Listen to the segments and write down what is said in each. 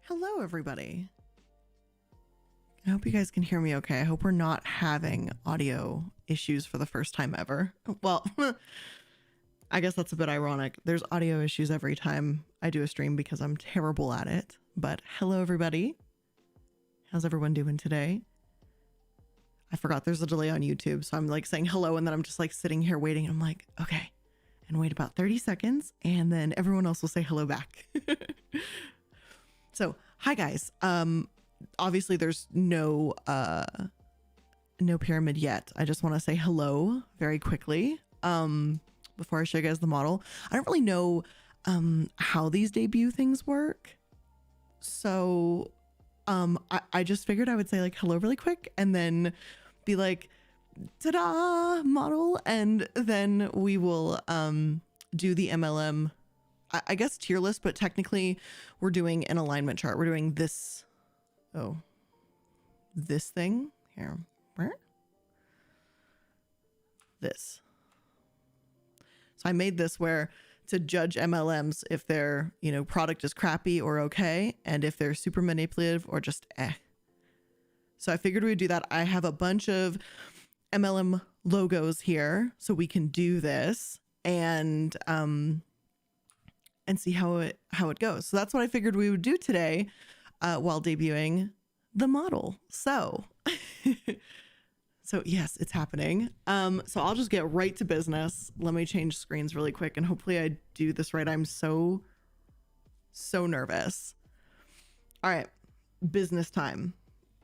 Hello, everybody. I hope you guys can hear me okay. I hope we're not having audio issues for the first time ever. Well, I guess that's a bit ironic. There's audio issues every time I do a stream because I'm terrible at it. But hello, everybody. How's everyone doing today? I forgot there's a delay on YouTube, so I'm like saying hello and then I'm just like sitting here waiting. I'm like, okay, and wait about 30 seconds and then everyone else will say hello back. So, hi guys. Obviously there's no pyramid yet. I just want to say hello very quickly before I show you guys the model. I don't really know how these debut things work. So I just figured I would say like hello really quick and then be like, ta-da, model, and then we will do the MLM, I guess tier list, but technically we're doing an alignment chart. We're doing this, this thing here. Where? This. So I made this where to judge MLMs if their, product is crappy or okay, and if they're super manipulative or just eh. So I figured we would do that. I have a bunch of MLM logos here so we can do this and see how it goes. So that's what I figured we would do today while debuting the model. So so yes, it's happening. So I'll just get right to business. Let me change screens really quick and hopefully I do this right. I'm so nervous. All right, business time.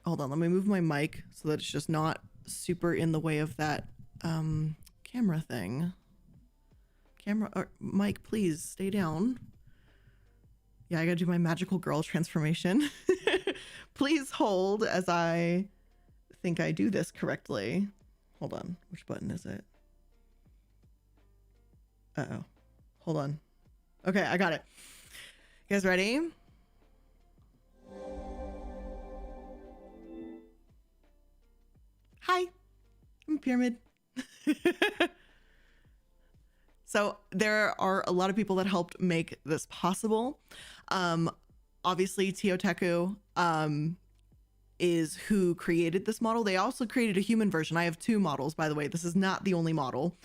Hold on, let me move my mic so that it's just not super in the way of that camera thing. Mike, please stay down. Yeah, I gotta do my magical girl transformation. Please hold as I think I do this correctly. Hold on, which button is it? Uh-oh, hold on. Okay, I got it. You guys ready? Hi, I'm Pyramid. So there are a lot of people that helped make this possible. Obviously Teoteku is who created this model. They also created a human version. I have two models, by the way. This is not the only model.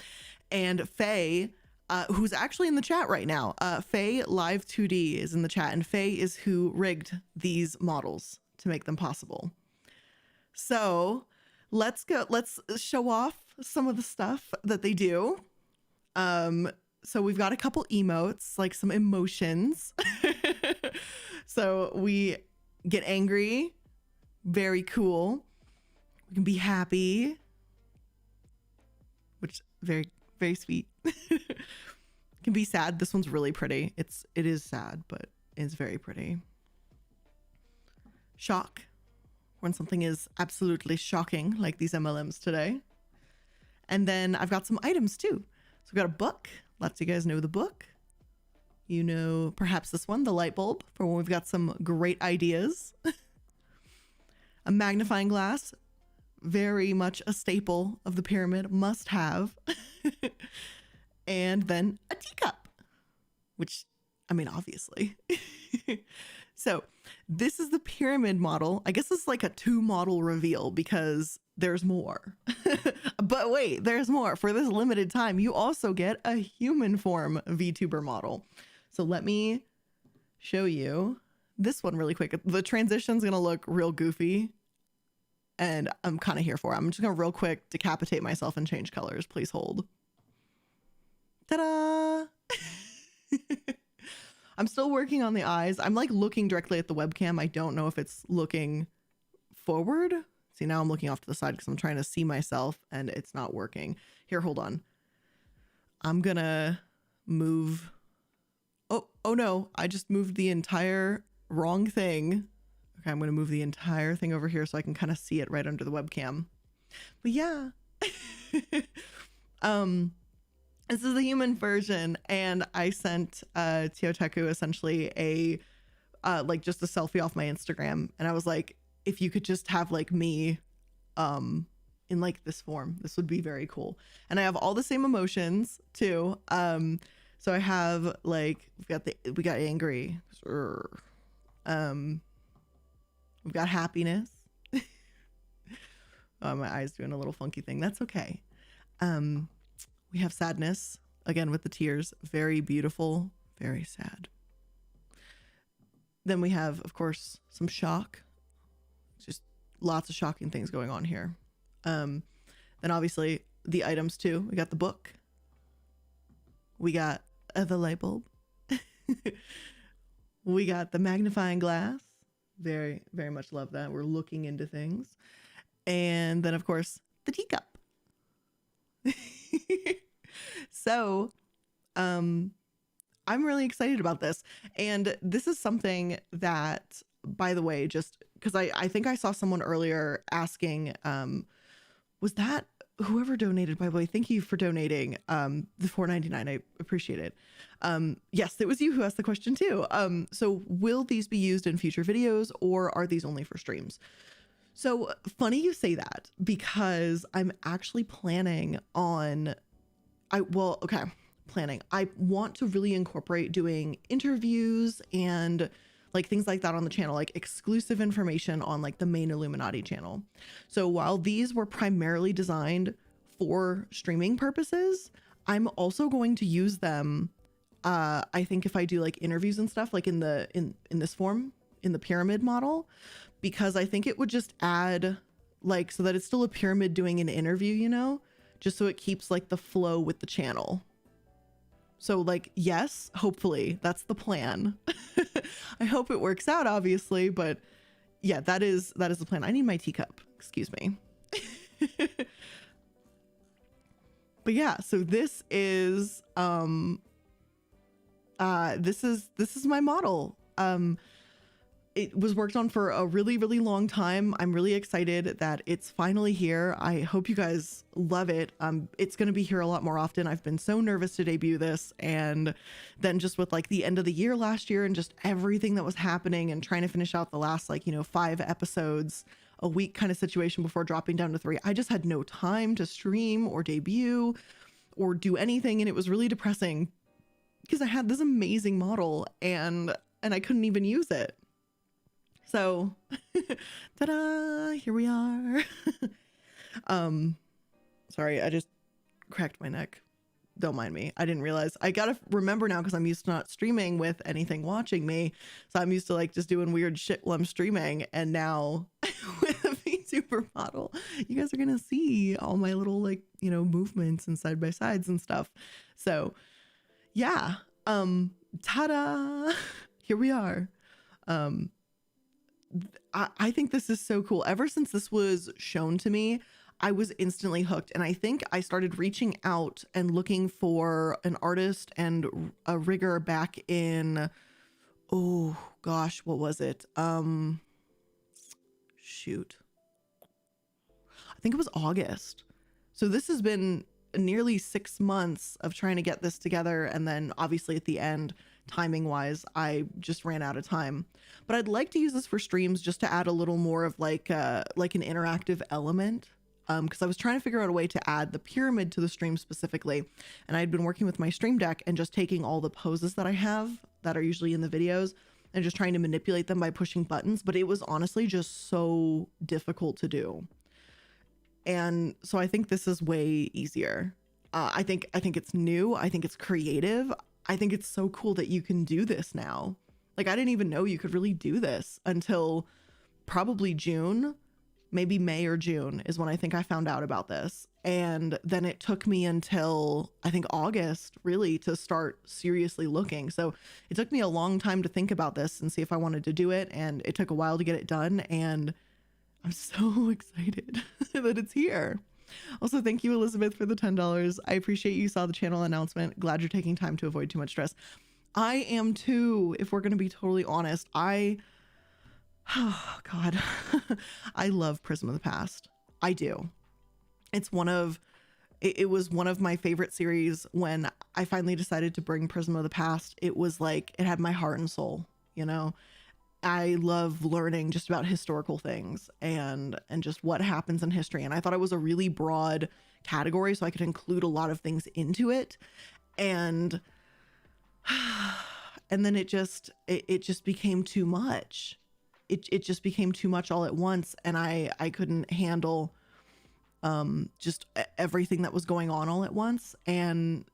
And Faye, who's actually in the chat right now. Faye Live 2D is in the chat, and Faye is who rigged these models to make them possible. So let's show off some of the stuff that they do. So we've got a couple emotes, like some emotions. So we get angry, very cool. We can be happy, which very, very sweet. Can be sad. This one's really pretty. It is sad, but it's very pretty. Shock, when something is absolutely shocking, like these MLMs today. And then I've got some items too. So we've got a book. Lots of you guys know the book. You know, perhaps this one, the light bulb, for when we've got some great ideas. A magnifying glass, very much a staple of the pyramid, must have. And then a teacup, which, I mean, obviously. So this is the pyramid model. I guess it's like a 2-model reveal because there's more. But wait, there's more. For this limited time, you also get a human form VTuber model. So let me show you this one really quick. The transition's gonna look real goofy and I'm kind of here for it. I'm just gonna real quick decapitate myself and change colors. Please hold. Ta-da! I'm still working on the eyes. I'm like looking directly at the webcam. I don't know if it's looking forward. See, now I'm looking off to the side because I'm trying to see myself and it's not working. Here, hold on. I'm gonna move. Oh no, I just moved the entire wrong thing. Okay, I'm gonna move the entire thing over here so I can kind of see it right under the webcam. But yeah. This is the human version, and I sent Teoteku essentially a like just a selfie off my Instagram, and I was like, if you could just have like me in like this form, this would be very cool. And I have all the same emotions too. So I have like we got angry. We've got happiness. Oh, my eye's doing a little funky thing. That's okay. We have sadness, again with the tears. Very beautiful, very sad. Then we have, of course, some shock. Just lots of shocking things going on here. Then obviously the items too. We got the book. We got the light bulb. We got the magnifying glass. Very, very much love that. We're looking into things. And then, of course, the teacup. So, I'm really excited about this. And this is something that, by the way, just because I think I saw someone earlier asking, was that whoever donated, by the way, thank you for donating the $4.99. I appreciate it. Yes, it was you who asked the question too. So will these be used in future videos or are these only for streams? So funny you say that, because I'm actually planning on, I want to really incorporate doing interviews and like things like that on the channel, like exclusive information on like the main Illuminati channel. So while these were primarily designed for streaming purposes, I'm also going to use them. I think if I do like interviews and stuff, like in this form, in the pyramid model, because I think it would just add like, so that it's still a pyramid doing an interview, you know, just so it keeps like the flow with the channel. So like, yes, hopefully that's the plan. I hope it works out, obviously, but yeah, that is the plan. I need my teacup, excuse me. But yeah, so this is my model. It was worked on for a really, really long time. I'm really excited that it's finally here. I hope you guys love it. It's going to be here a lot more often. I've been so nervous to debut this. And then just with like the end of the year last year and just everything that was happening and trying to finish out the last, like, 5 episodes a week kind of situation before dropping down to 3, I just had no time to stream or debut or do anything. And it was really depressing because I had this amazing model and I couldn't even use it. So, ta-da, here we are. Sorry, I just cracked my neck. Don't mind me. I didn't realize. I gotta remember now because I'm used to not streaming with anything watching me. So I'm used to like just doing weird shit while I'm streaming. And now with a VTuber model, you guys are gonna see all my little like, movements and side by sides and stuff. So yeah, ta-da, here we are. I think this is so cool. Ever since this was shown to me, I was instantly hooked. And I think I started reaching out and looking for an artist and a rigger back in, oh gosh, what was it? Shoot. I think it was August. So this has been nearly 6 months of trying to get this together. And then obviously at the end, timing wise, I just ran out of time. But I'd like to use this for streams just to add a little more of like an interactive element. Because I was trying to figure out a way to add the pyramid to the stream specifically. And I'd been working with my stream deck and just taking all the poses that I have that are usually in the videos and just trying to manipulate them by pushing buttons. But it was honestly just so difficult to do. And so I think this is way easier. I think it's new. I think it's creative. I think it's so cool that you can do this now. Like, I didn't even know you could really do this until probably June, maybe May or June is when I think I found out about this. And then it took me until I think August really to start seriously looking. So it took me a long time to think about this and see if I wanted to do it. And it took a while to get it done. And I'm so excited that it's here. Also, thank you, Elizabeth, for the $10. I appreciate you saw the channel announcement. Glad you're taking time to avoid too much stress. I am too, if we're going to be totally honest. Oh God, I love Prism of the Past. I do. It was one of my favorite series when I finally decided to bring Prism of the Past. It was like, it had my heart and soul, I love learning just about historical things and just what happens in history. And I thought it was a really broad category, so I could include a lot of things into it. And And then it just became too much. It just became too much all at once. And I couldn't handle just everything that was going on all at once. And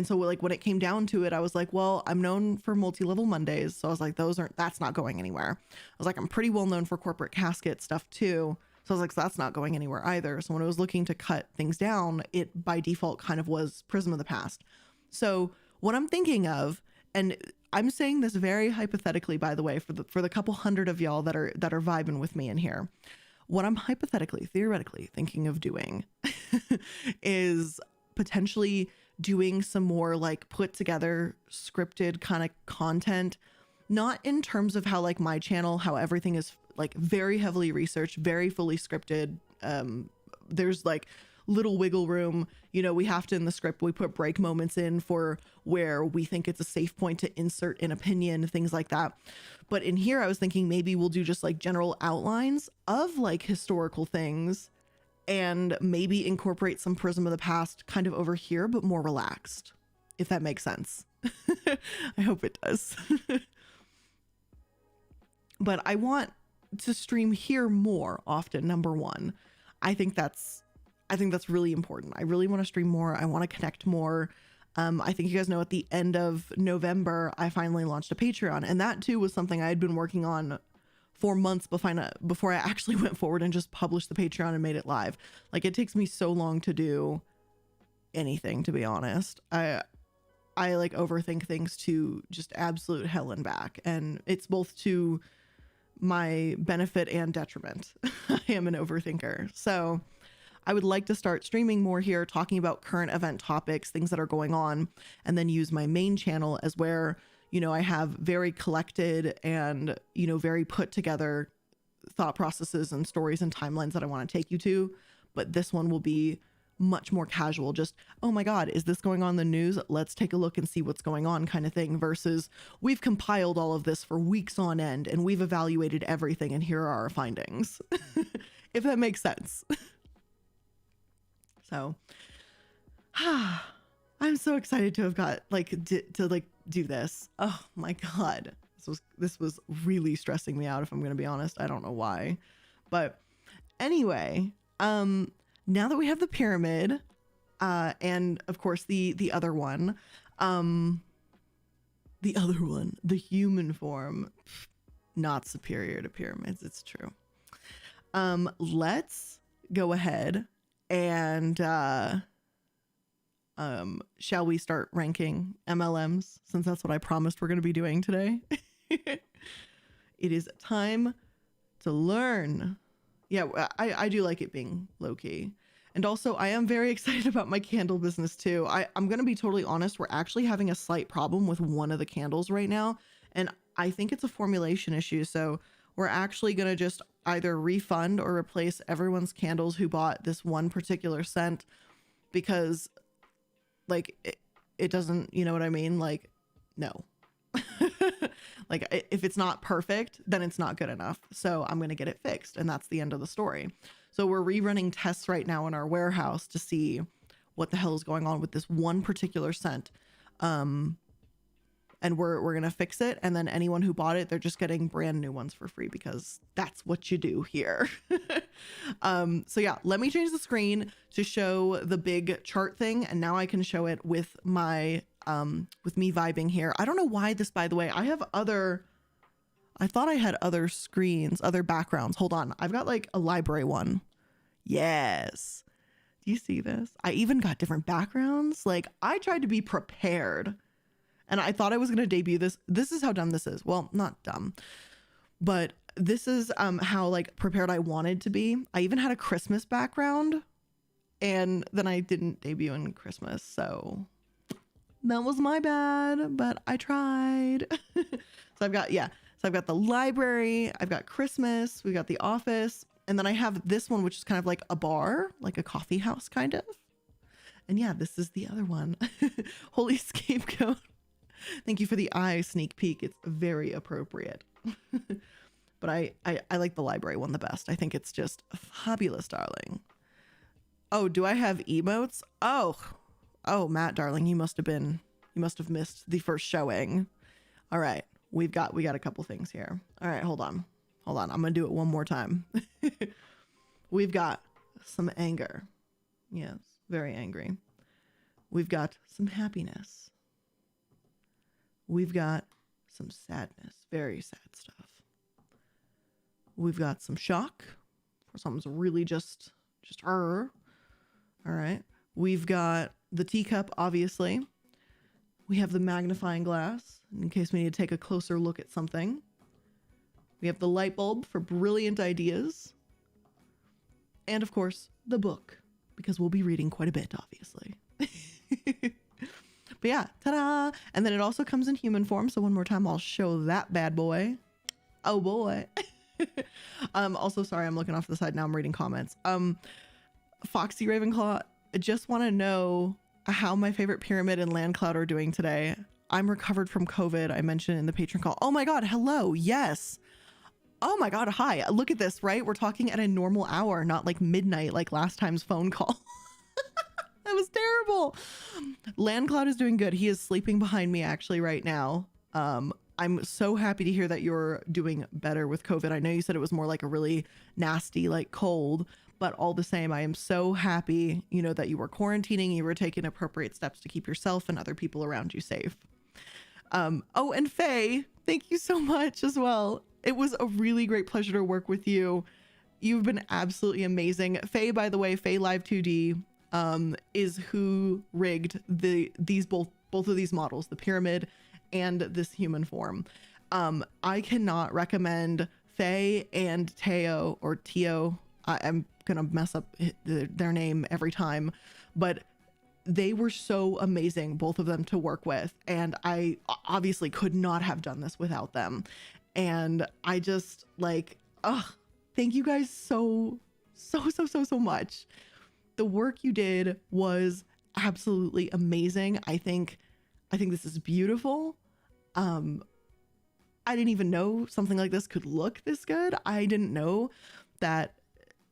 so like when it came down to it, I was like, well, I'm known for multi-level Mondays. So I was like, that's not going anywhere. I was like, I'm pretty well known for corporate casket stuff too. So I was like, so that's not going anywhere either. So when I was looking to cut things down, it by default kind of was Prism of the Past. So what I'm thinking of, and I'm saying this very hypothetically, by the way, for the couple hundred of y'all that are vibing with me in here, what I'm theoretically thinking of doing is potentially doing some more like put together scripted kind of content, not in terms of how like my channel, how everything is like very heavily researched, very fully scripted. There's like little wiggle room, you know, we have to, in the script, we put break moments in for where we think it's a safe point to insert an opinion, things like that. But in here, I was thinking maybe we'll do just like general outlines of like historical things and maybe incorporate some Prism of the Past kind of over here, but more relaxed, if that makes sense. I hope it does. But I want to stream here more often, number one. I think that's really important. I really want to stream more. I want to connect more. I think you guys know at the end of November, I finally launched a Patreon, and that too was something I had been working on for months before I actually went forward and just published the Patreon and made it live. Like, it takes me so long to do anything, to be honest. I like overthink things to just absolute hell and back, and it's both to my benefit and detriment. I am an overthinker. So I would like to start streaming more here, talking about current event topics, things that are going on, and then use my main channel as where, you know, I have very collected and, you know, very put together thought processes and stories and timelines that I want to take you to. But this one will be much more casual, just, oh my God, is this going on in the news? Let's take a look and see what's going on kind of thing, versus we've compiled all of this for weeks on end and we've evaluated everything and here are our findings. If that makes sense. So I'm so excited to have got to do this. Oh my God. This was really stressing me out, if I'm going to be honest. I don't know why, but anyway, now that we have the pyramid, and of course the other one, the human form, not superior to pyramids. It's true. Let's go ahead and, shall we start ranking MLMs, since that's what I promised we're going to be doing today? It is time to learn. Yeah, I do like it being low-key. And also, I am very excited about my candle business too. I'm going to be totally honest. We're actually having a slight problem with one of the candles right now. And I think it's a formulation issue. So we're actually going to just either refund or replace everyone's candles who bought this one particular scent, because like it doesn't, you know what I mean? Like, no. Like, if it's not perfect, then it's not good enough. So I'm going to get it fixed, and that's the end of the story. So we're rerunning tests right now in our warehouse to see what the hell is going on with this one particular scent. And we're going to fix it. And then anyone who bought it, they're just getting brand new ones for free, because that's what you do here. So yeah, let me change the screen to show the big chart thing. And now I can show it with my, with me vibing here. I don't know why this, by the way, I thought I had other screens, other backgrounds. Hold on. I've got like a library one. Yes. Do you see this? I even got different backgrounds. Like, I tried to be prepared, and I thought I was going to debut this. This is how dumb this is. Well, not dumb, but this is how like prepared I wanted to be. I even had a Christmas background, and then I didn't debut in Christmas. So that was my bad, but I tried. So I've got, yeah. So I've got the library, I've got Christmas, we got the office, and then I have this one, which is kind of like a bar, like a coffee house kind of. And yeah, this is the other one. Holy Scapegoat. Thank you for the eye sneak peek. It's very appropriate. But I like the library one the best. I think it's just fabulous, darling. Oh, do I have emotes? Oh, Matt, darling, you must have missed the first showing. All right. We got a couple things here. All right, hold on. I'm going to do it one more time. We've got some anger. Yes, very angry. We've got some happiness. We've got some sadness, very sad stuff. We've got some shock, or something's really just All right. We've got the teacup, obviously. We have the magnifying glass, in case we need to take a closer look at something. We have the light bulb for brilliant ideas. And of course, the book, because we'll be reading quite a bit, obviously. But yeah, ta-da! And then it also comes in human form. So one more time, I'll show that bad boy. Oh boy. Also, sorry, I'm looking off to the side now. I'm reading comments. Foxy Ravenclaw, I just want to know how my favorite pyramid and land cloud are doing today. I'm recovered from COVID. I mentioned in the patron call. Oh my God. Hello. Yes. Oh my God. Hi. Look at this, right? We're talking at a normal hour, not like midnight, like last time's phone call. That was terrible. Landcloud is doing good. He is sleeping behind me actually right now. I'm so happy to hear that you're doing better with COVID. I know you said it was more like a really nasty, like cold, but all the same, I am so happy, you know, that you were quarantining, you were taking appropriate steps to keep yourself and other people around you safe. Oh, and Faye, thank you so much as well. It was a really great pleasure to work with you. You've been absolutely amazing. Faye, by the way, Faye Live 2D is who rigged both of these models, the pyramid and this human form. I cannot recommend Faye and Teo, or Teo. I'm gonna mess up their name every time, but they were so amazing, both of them, to work with, and I obviously could not have done this without them. And I just like, thank you guys so much. The work you did was absolutely amazing. I think this is beautiful. I didn't even know something like this could look this good. I didn't know that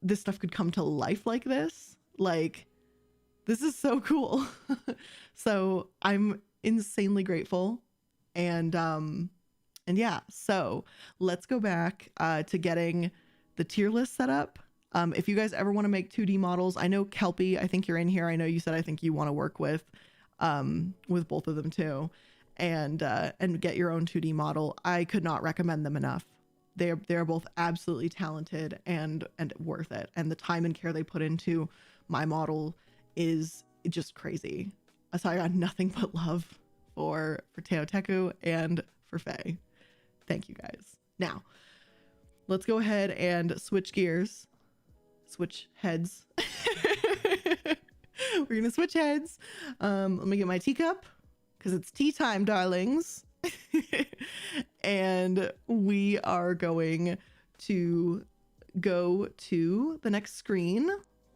this stuff could come to life like this. Like, this is so cool. So I'm insanely grateful. And yeah, so let's go back to getting the tier list set up. If you guys ever want to make 2D models, I know Kelpie, I think you're in here. I know you said I think you want to work with both of them too, and get your own 2D model. I could not recommend them enough. They're both absolutely talented and worth it. And the time and care they put into my model is just crazy. So I got nothing but love for Teoteku and for Faye. Thank you guys. Now, let's go ahead and switch gears. Switch heads. We're gonna switch heads. Let me get my teacup, because it's tea time, darlings. And we are going to go to the next screen.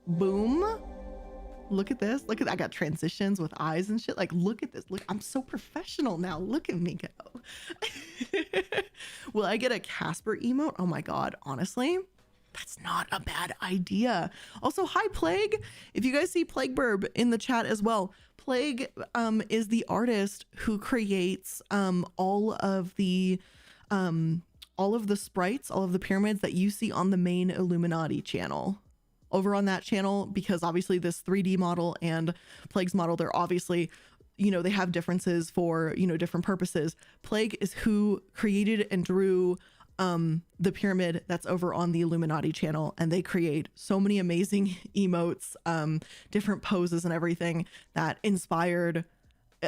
Boom. Look at this. Look at, I got transitions with eyes and shit. Like, look at this. Look, I'm so professional now. Look at me go. Will I get a Casper emote? Oh my God. Honestly, that's not a bad idea. Also, hi Plague. If you guys see Plague Burb in the chat as well, Plague is the artist who creates all of the sprites, all of the pyramids that you see on the main Illuminati channel. Over on that channel, because obviously this 3D model and Plague's model, they're obviously, you know, they have differences for, you know, different purposes. Plague is who created and drew the pyramid that's over on the Illuminati channel, and they create so many amazing emotes, different poses and everything that inspired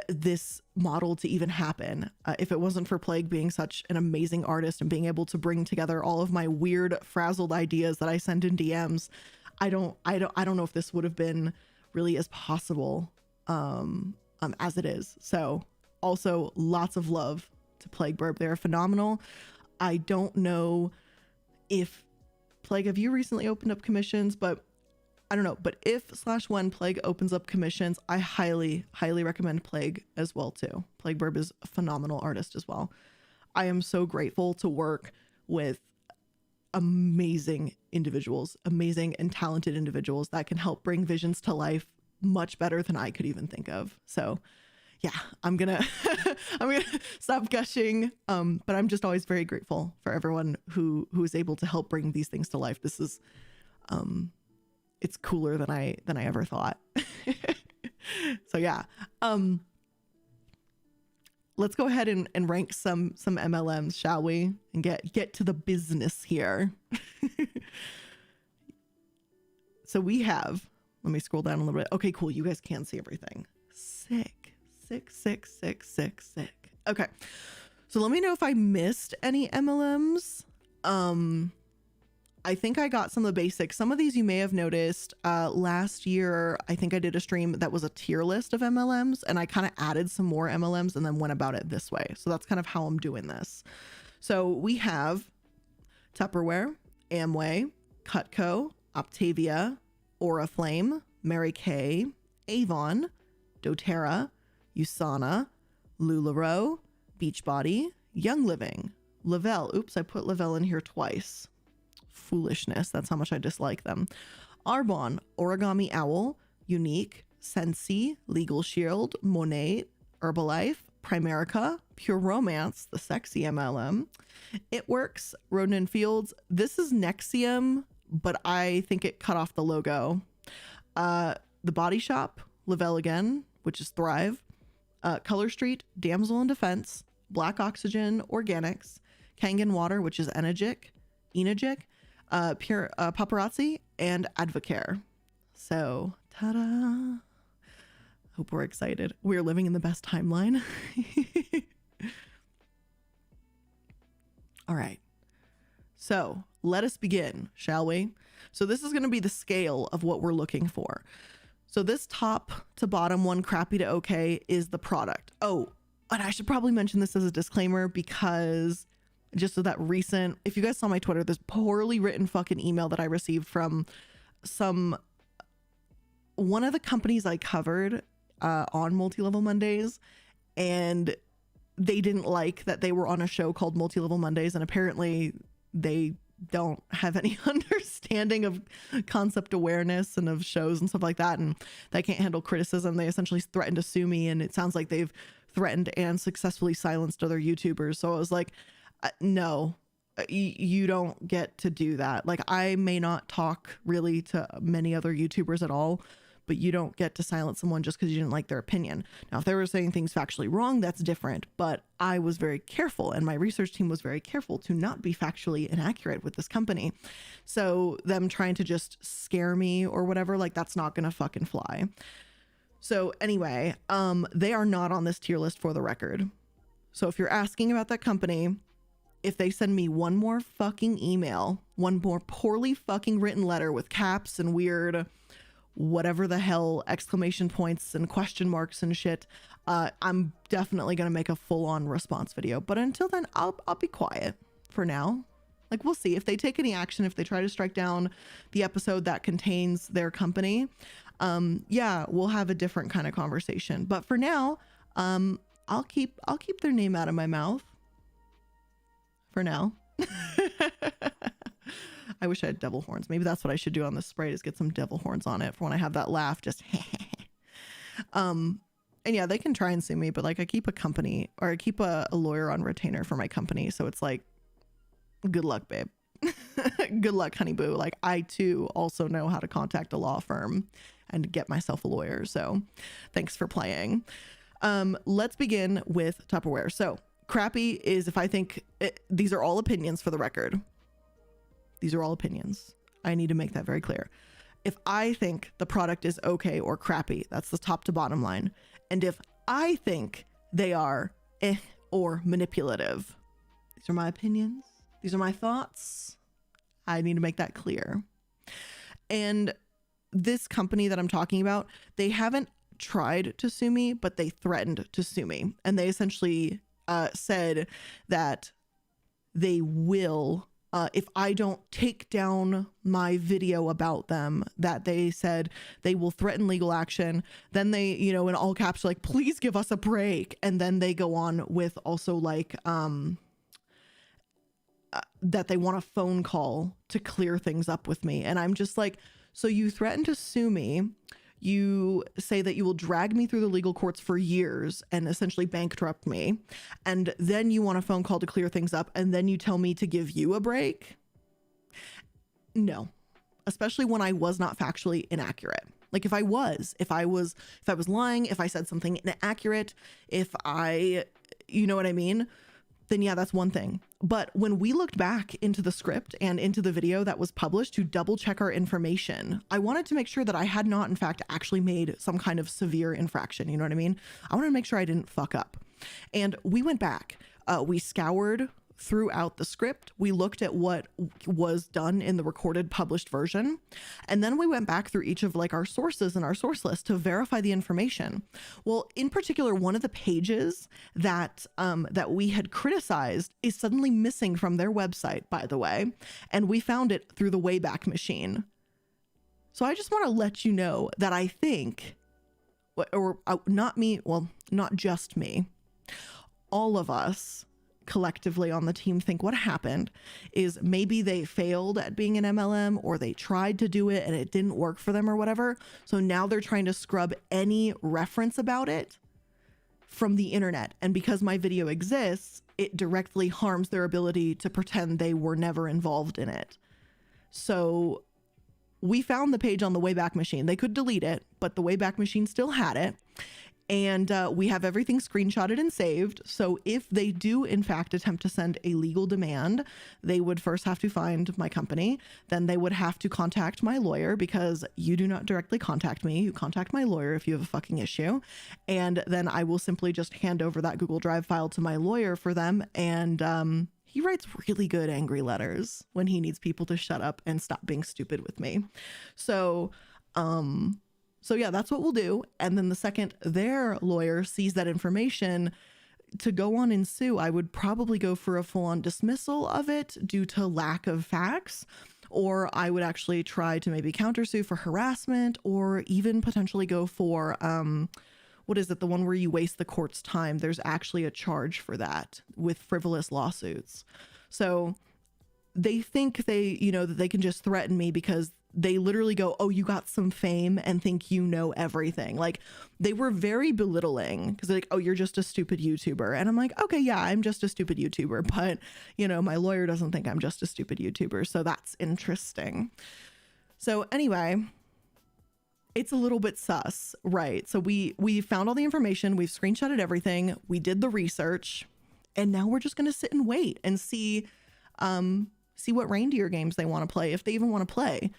this model to even happen. If it wasn't for Plague being such an amazing artist and being able to bring together all of my weird frazzled ideas that I send in DMs, I don't know if this would have been really as possible as it is. So also lots of love to Plague Burb. They're phenomenal. I don't know if Plague, have you recently opened up commissions? But I don't know. But if/when Plague opens up commissions, I highly recommend Plague as well too. Plague Burb is a phenomenal artist as well. I am so grateful to work with amazing individuals, amazing and talented individuals that can help bring visions to life much better than I could even think of. So yeah, I'm gonna I'm gonna stop gushing. But I'm just always very grateful for everyone who is able to help bring these things to life. This is it's cooler than I ever thought. So yeah. Let's go ahead and rank some MLMs, shall we? And get to the business here. So we have, let me scroll down a little bit. Okay, cool. You guys can see everything. Sick. Okay. So let me know if I missed any MLMs. I think I got some of the basics. Some of these you may have noticed. Last year, I think I did a stream that was a tier list of MLMs, and I kind of added some more MLMs and then went about it this way. So that's kind of how I'm doing this. So we have Tupperware, Amway, Cutco, Optavia, Oriflame, Mary Kay, Avon, doTERRA, USANA, LuLaRoe, Beachbody, Young Living, Lavelle. Oops, I put Lavelle in here twice. Foolishness. That's how much I dislike them. Arbonne, Origami Owl, Unique, Scentsy, Legal Shield, Monat, Herbalife, Primerica, Pure Romance, the sexy MLM, It Works, Roden & Fields. This is Nexium, but I think it cut off the logo. The Body Shop, Lavelle again, which is Thrive, Color Street, Damsel in Defense, Black Oxygen Organics, Kangen Water, which is Enagic, Pure Paparazzi, and Advocare. So, ta-da! Hope we're excited. We're living in the best timeline. All right. So let us begin, shall we? So this is going to be the scale of what we're looking for. So this top to bottom one, crappy to okay, is the product. Oh, and I should probably mention this as a disclaimer because just so that if you guys saw my Twitter, this poorly written fucking email that I received from one of the companies I covered on Multi-Level Mondays, and they didn't like that they were on a show called Multi-Level Mondays, and apparently they don't have any understanding of concept awareness and of shows and stuff like that, and they can't handle criticism. They essentially threatened to sue me, and it sounds like they've threatened and successfully silenced other YouTubers. So I was like, no, you don't get to do that. Like, I may not talk really to many other YouTubers at all, but you don't get to silence someone just because you didn't like their opinion. Now, if they were saying things factually wrong, that's different, but I was very careful, and my research team was very careful to not be factually inaccurate with this company. So them trying to just scare me or whatever, like, that's not gonna fucking fly. So anyway, they are not on this tier list, for the record. So if you're asking about that company, if they send me one more fucking email, one more poorly fucking written letter with caps and weird whatever the hell exclamation points and question marks and shit, I'm definitely gonna make a full-on response video. But until then, I'll be quiet for now. Like, we'll see if they take any action, if they try to strike down the episode that contains their company. Yeah, we'll have a different kind of conversation. But for now, I'll keep their name out of my mouth for now. I wish I had devil horns. Maybe that's what I should do on this spray, is get some devil horns on it for when I have that laugh. Just and yeah, they can try and sue me, but like, I keep a company, or I keep a lawyer on retainer for my company. So it's like, good luck, babe. Good luck, honey boo. Like, I too also know how to contact a law firm and get myself a lawyer. So thanks for playing. Let's begin with Tupperware. So crappy is if I think these are all opinions, for the record. These are all opinions. I need to make that very clear. If I think the product is okay or crappy, that's the top to bottom line. And if I think they are or manipulative, these are my opinions. These are my thoughts. I need to make that clear. And this company that I'm talking about, they haven't tried to sue me, but they threatened to sue me. And they essentially said that they will, if I don't take down my video about them, that they said they will threaten legal action. Then they, you know, in all caps, like, please give us a break. And then they go on with also like, that they want a phone call to clear things up with me. And I'm just like, so you threatened to sue me. You say that you will drag me through the legal courts for years and essentially bankrupt me. And then you want a phone call to clear things up. And then you tell me to give you a break. No, especially when I was not factually inaccurate. Like if I was lying, if I said something inaccurate, you know what I mean? Then yeah, that's one thing. But when we looked back into the script and into the video that was published to double check our information, I wanted to make sure that I had not, in fact, actually made some kind of severe infraction. You know what I mean? I wanted to make sure I didn't fuck up. And we went back. We scoured throughout the script. We looked at what was done in the recorded published version. And then we went back through each of like our sources and our source list to verify the information. Well, in particular, one of the pages that we had criticized is suddenly missing from their website, by the way. And we found it through the Wayback Machine. So I just want to let you know that I think, not me, well, not just me, all of us collectively on the team think what happened is maybe they failed at being an MLM, or they tried to do it and it didn't work for them or whatever. So now they're trying to scrub any reference about it from the internet. And because my video exists, it directly harms their ability to pretend they were never involved in it. So we found the page on the Wayback Machine. They could delete it, but the Wayback Machine still had it. And we have everything screenshotted and saved. So if they do, in fact, attempt to send a legal demand, they would first have to find my company. Then they would have to contact my lawyer, because you do not directly contact me. You contact my lawyer if you have a fucking issue. And then I will simply just hand over that Google Drive file to my lawyer for them. And he writes really good angry letters when he needs people to shut up and stop being stupid with me. So yeah, that's what we'll do. And then the second their lawyer sees that information, to go on and sue, I would probably go for a full-on dismissal of it due to lack of facts, or I would actually try to maybe countersue for harassment, or even potentially go for, what is it? The one where you waste the court's time. There's actually a charge for that with frivolous lawsuits. So they think that they can just threaten me because they literally go, oh, you got some fame, and think you know everything. Like, they were very belittling, because they're like, oh, you're just a stupid YouTuber. And I'm like, okay, yeah, I'm just a stupid YouTuber. But, my lawyer doesn't think I'm just a stupid YouTuber. So that's interesting. So anyway, it's a little bit sus, right? So we found all the information. We've screenshotted everything. We did the research. And now we're just going to sit and wait and see what reindeer games they want to play, if they even want to play.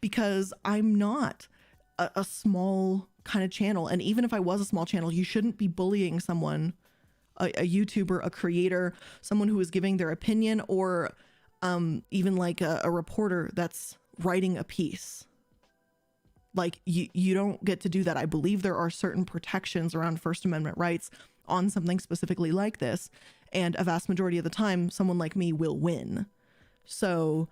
Because I'm not a small kind of channel. And even if I was a small channel, you shouldn't be bullying someone, a YouTuber, a creator, someone who is giving their opinion, or even like a reporter that's writing a piece. Like, you don't get to do that. I believe there are certain protections around First Amendment rights on something specifically like this. And a vast majority of the time, someone like me will win. So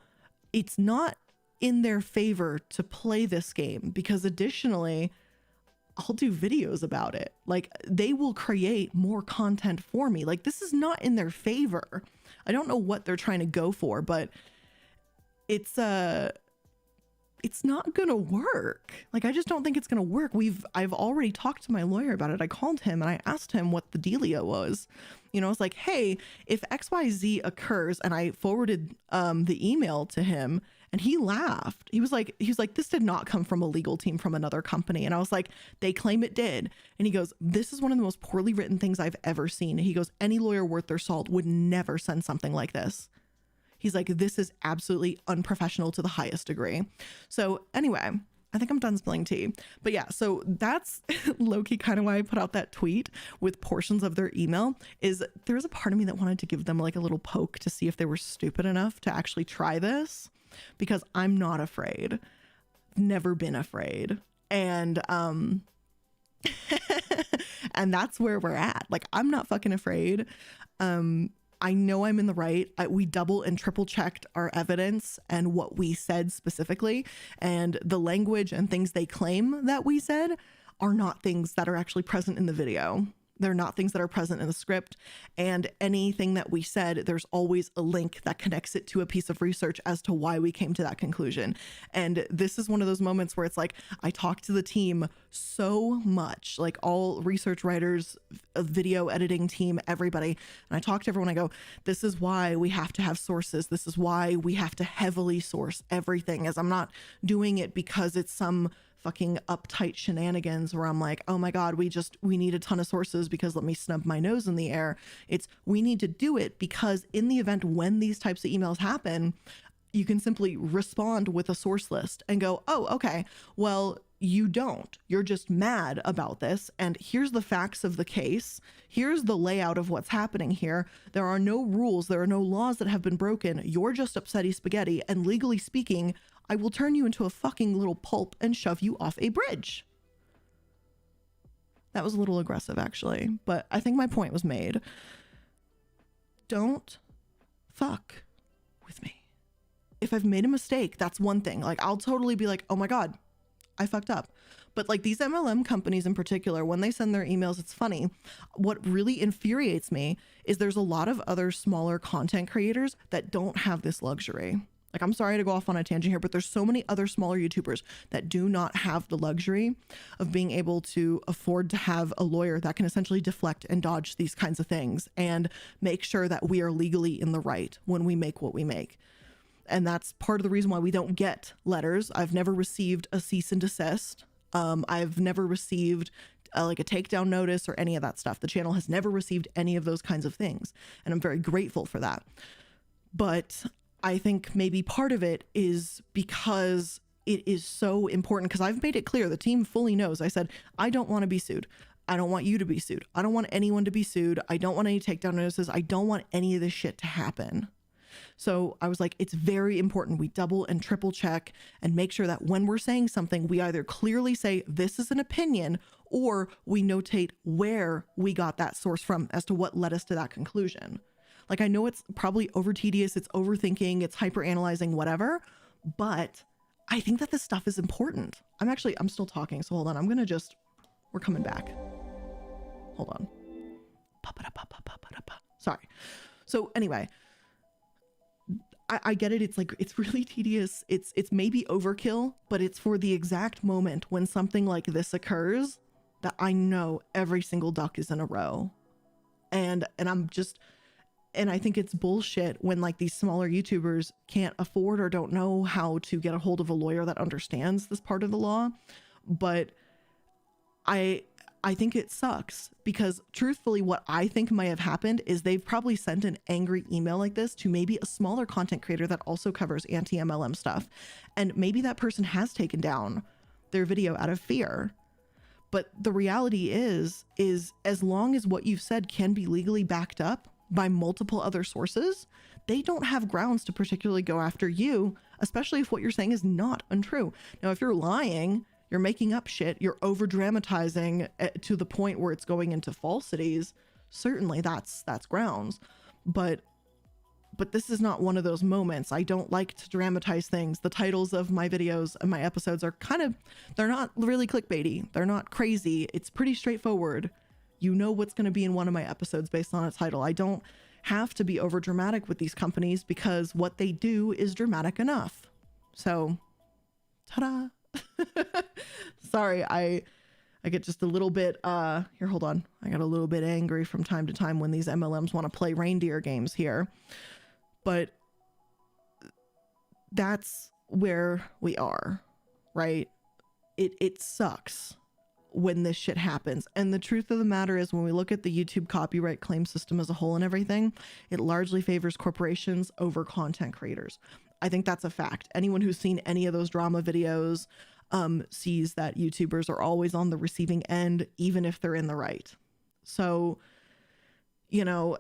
it's not in their favor to play this game, because additionally, I'll do videos about it. Like, they will create more content for me. Like, this is not in their favor. I don't know what they're trying to go for, but it's not gonna work. Like, I just don't think it's gonna work. I've already talked to my lawyer about it. I called him and I asked him what the dealio was. I was like, hey, if XYZ occurs, and I forwarded the email to him, and he laughed. He was like, this did not come from a legal team from another company. And I was like, they claim it did. And he goes, this is one of the most poorly written things I've ever seen. And he goes, any lawyer worth their salt would never send something like this. He's like, this is absolutely unprofessional to the highest degree. So anyway, I think I'm done spilling tea. But yeah, so that's low-key kind of why I put out that tweet with portions of their email. Is there's a part of me that wanted to give them like a little poke to see if they were stupid enough to actually try this, because I'm not afraid. Never been afraid. And and that's where we're at. Like, I'm not fucking afraid. I know I'm in the right. We double and triple checked our evidence and what we said specifically, and the language and things they claim that we said are not things that are actually present in the video. They're not things that are present in the script. And anything that we said, there's always a link that connects it to a piece of research as to why we came to that conclusion. And this is one of those moments where it's like, I talk to the team so much, like all research writers, video editing team, everybody. And I talk to everyone, I go, this is why we have to have sources. This is why we have to heavily source everything, as I'm not doing it because it's some fucking uptight shenanigans where I'm like, oh my God, we need a ton of sources because let me snub my nose in the air. It's, we need to do it because in the event when these types of emails happen, you can simply respond with a source list and go, oh, okay, well, you don't. You're just mad about this. And here's the facts of the case. Here's the layout of what's happening here. There are no rules. There are no laws that have been broken. You're just upsetty spaghetti. And legally speaking, I will turn you into a fucking little pulp and shove you off a bridge. That was a little aggressive, actually, but I think my point was made. Don't fuck with me. If I've made a mistake, that's one thing. Like, I'll totally be like, oh my God, I fucked up. But like these MLM companies in particular, when they send their emails, it's funny. What really infuriates me is there's a lot of other smaller content creators that don't have this luxury. Like, I'm sorry to go off on a tangent here, but there's so many other smaller YouTubers that do not have the luxury of being able to afford to have a lawyer that can essentially deflect and dodge these kinds of things and make sure that we are legally in the right when we make what we make. And that's part of the reason why we don't get letters. I've never received a cease and desist. I've never received like a takedown notice or any of that stuff. The channel has never received any of those kinds of things. And I'm very grateful for that. But I think maybe part of it is because it is so important, because I've made it clear, the team fully knows. I said, I don't want to be sued. I don't want you to be sued. I don't want anyone to be sued. I don't want any takedown notices. I don't want any of this shit to happen. So I was like, it's very important we double and triple check and make sure that when we're saying something, we either clearly say this is an opinion or we notate where we got that source from as to what led us to that conclusion. Like, I know it's probably over tedious, it's overthinking, it's hyper analyzing, whatever, but I think that this stuff is important. I'm still talking. So hold on. We're coming back. Hold on. Sorry. So anyway, I get it. It's like, it's really tedious. It's maybe overkill, but it's for the exact moment when something like this occurs that I know every single duck is in a row. And I think it's bullshit when like these smaller YouTubers can't afford or don't know how to get a hold of a lawyer that understands this part of the law. But I think it sucks because truthfully, what I think might have happened is they've probably sent an angry email like this to maybe a smaller content creator that also covers anti-MLM stuff. And maybe that person has taken down their video out of fear. But the reality is as long as what you've said can be legally backed up by multiple other sources, they don't have grounds to particularly go after you, especially if what you're saying is not untrue. Now, if you're lying, you're making up shit, you're over dramatizing to the point where it's going into falsities, certainly that's grounds. But this is not one of those moments. I don't like to dramatize things. The titles of my videos and my episodes are they're not really clickbaity. They're not crazy. It's pretty straightforward. You know what's going to be in one of my episodes based on a title. I don't have to be over dramatic with these companies because what they do is dramatic enough. So, ta-da. Sorry, I get just a little bit, here, hold on. I got a little bit angry from time to time when these MLMs want to play reindeer games here. But that's where we are, right? It sucks when this shit happens. And the truth of the matter is, when we look at the YouTube copyright claim system as a whole and everything, it largely favors corporations over content creators. I think that's a fact. Anyone who's seen any of those drama videos sees that YouTubers are always on the receiving end, even if they're in the right. So, you know,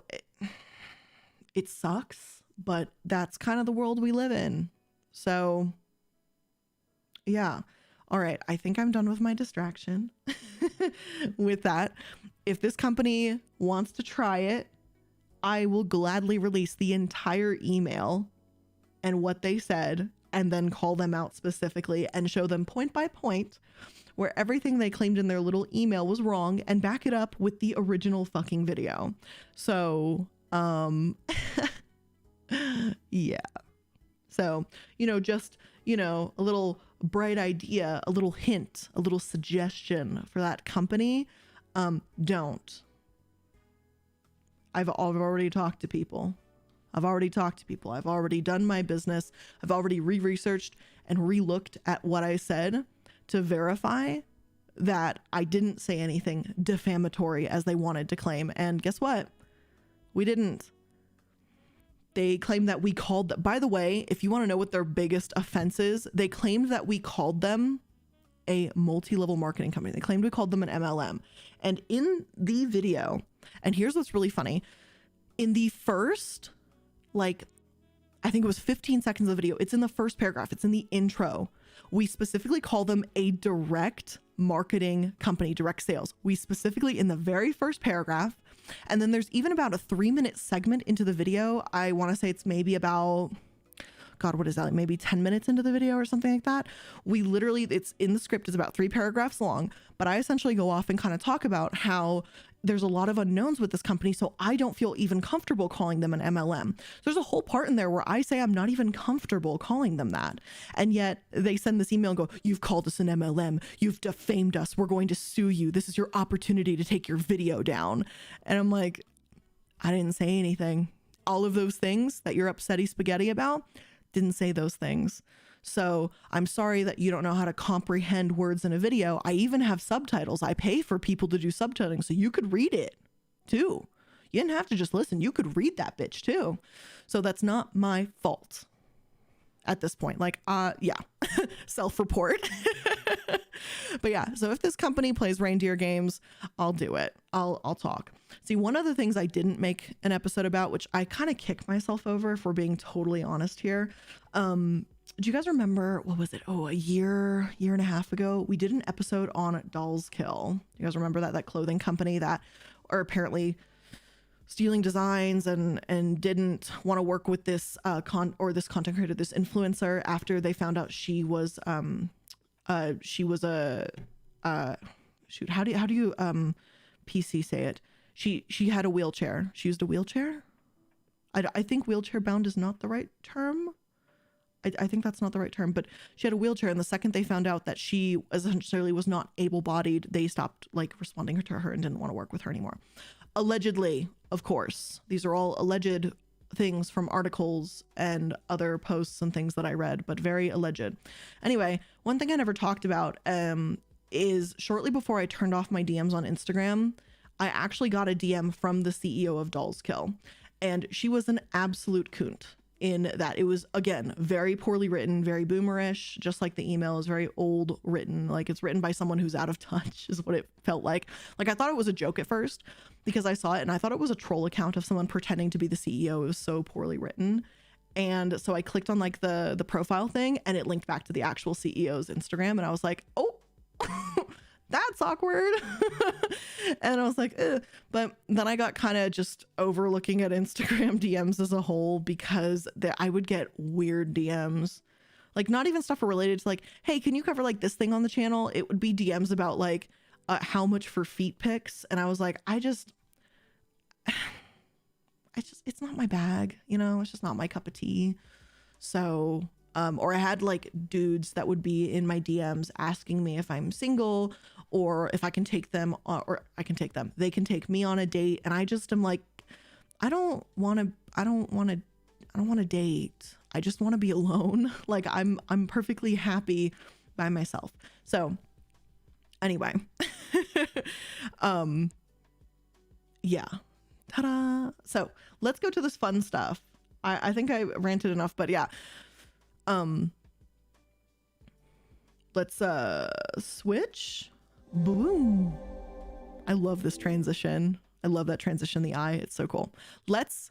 it sucks, but that's kind of the world we live in. So, yeah. All right, I think I'm done with my distraction. With that, if this company wants to try it, I will gladly release the entire email and what they said and then call them out specifically and show them point by point where everything they claimed in their little email was wrong and back it up with the original fucking video. So, yeah. So, just, a little bright idea, a little hint, a little suggestion for that company. Don't. I've already talked to people. I've already done my business. I've already re-researched and re-looked at what I said to verify that I didn't say anything defamatory as they wanted to claim. And guess what? We didn't. They claimed that we called, by the way, if you want to know what their biggest offense is, they claimed that we called them a multi-level marketing company. They claimed we called them an MLM. And in the video, and here's what's really funny, in the first, I think it was 15 seconds of the video, it's in the first paragraph, it's in the intro. We specifically call them a direct marketing company, direct sales. We specifically, in the very first paragraph, and then there's even about a 3-minute segment into the video. I want to say it's maybe about, God, what is that? Like maybe 10 minutes into the video or something like that. We literally, it's in the script, it's about 3 paragraphs long, but I essentially go off and kind of talk about how there's a lot of unknowns with this company, so I don't feel even comfortable calling them an MLM. So there's a whole part in there where I say I'm not even comfortable calling them that. And yet they send this email and go, you've called us an MLM. You've defamed us. We're going to sue you. This is your opportunity to take your video down. And I'm like, I didn't say anything. All of those things that you're upsetty spaghetti about, didn't say those things. So I'm sorry that you don't know how to comprehend words in a video. I even have subtitles. I pay for people to do subtitling so you could read it too. You didn't have to just listen. You could read that bitch too. So that's not my fault at this point. Yeah, self-report. But yeah, so if this company plays reindeer games, I'll do it. I'll talk. See, one of the things I didn't make an episode about, which I kind of kicked myself over, if we're being totally honest here. Do you guys remember, what was it? Oh, a year and a half ago, we did an episode on Dolls Kill. You guys remember that clothing company that are apparently stealing designs and didn't want to work with this this content creator, this influencer, after they found out she was a shoot, how do you PC say it? She had a wheelchair. She used a wheelchair. I think wheelchair bound is not the right term. I think that's not the right term, but she had a wheelchair, and the second they found out that she essentially was not able-bodied, they stopped responding to her and didn't want to work with her anymore. Allegedly, of course. These are all alleged things from articles and other posts and things that I read, but very alleged. Anyway, one thing I never talked about is shortly before I turned off my DMs on Instagram, I actually got a DM from the CEO of Dolls Kill, and she was an absolute coont. In that it was, again, very poorly written, very boomerish, just like the email is very old written, like it's written by someone who's out of touch is what it felt like. I thought it was a joke at first because I saw it and I thought it was a troll account of someone pretending to be the CEO. It was so poorly written. And so I clicked on the profile thing and it linked back to the actual CEO's Instagram, and I was like, oh, that's awkward. And I was like, ugh. But then I got kind of just over looking at Instagram DMs as a whole, because I would get weird DMs, not even stuff related to hey, can you cover this thing on the channel? It would be DMs about how much for feet pics. And I was like, it's not my bag, it's just not my cup of tea. So or I had dudes that would be in my DMs asking me if I'm single or if I can take them, or I can take them. They can take me on a date, and I just am like, I don't want to date. I just want to be alone. I'm perfectly happy by myself. So anyway, yeah. Ta-da. So let's go to this fun stuff. I think I ranted enough, but yeah. Let's switch. Boom. I love this transition. I love that transition, the eye. It's so cool. Let's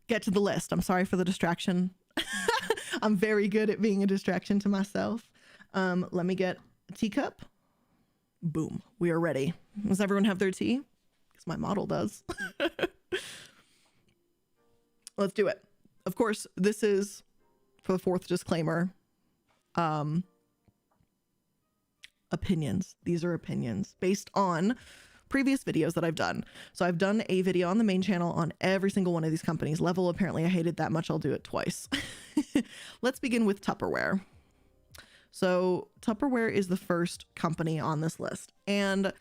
get to the list. I'm sorry for the distraction. I'm very good at being a distraction to myself. Let me get a teacup. Boom. We are ready. Does everyone have their tea? Because my model does. Let's do it. Of course, this is for the fourth disclaimer, opinions. These are opinions based on previous videos that I've done. So I've done a video on the main channel on every single one of these companies. Level, apparently I hate it that much, I'll do it twice. Let's begin with Tupperware. So Tupperware is the first company on this list. And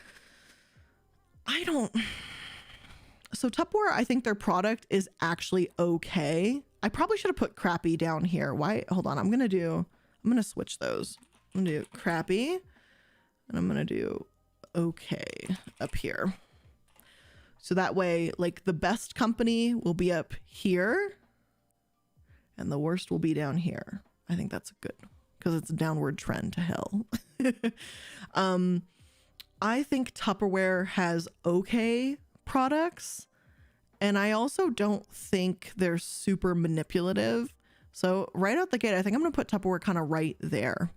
so Tupperware, I think their product is actually okay. I probably should have put crappy down here. Why? Hold on. I'm going to switch those. I'm going to do crappy and I'm going to do okay up here. So that way, like, the best company will be up here and the worst will be down here. I think that's good because it's a downward trend to hell. I think Tupperware has okay products, and I also don't think they're super manipulative. So right out the gate, I think I'm going to put Tupperware kind of right there.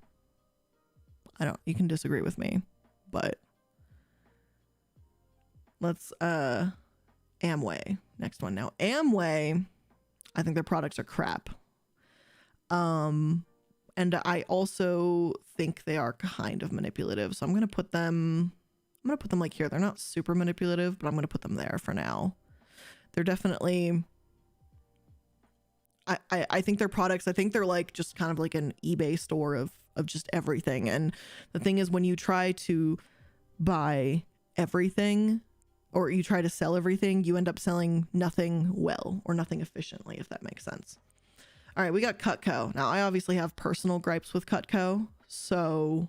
You can disagree with me, but let's Amway, next one. Now Amway, I think their products are crap. And I also think they are kind of manipulative. So I'm going to put them like here. They're not super manipulative, but I'm going to put them there for now. They're definitely, I think their products, I think they're like just kind of like an eBay store of just everything. And the thing is, when you try to buy everything or you try to sell everything, you end up selling nothing well or nothing efficiently, if that makes sense. All right, we got Cutco. Now I obviously have personal gripes with Cutco. So,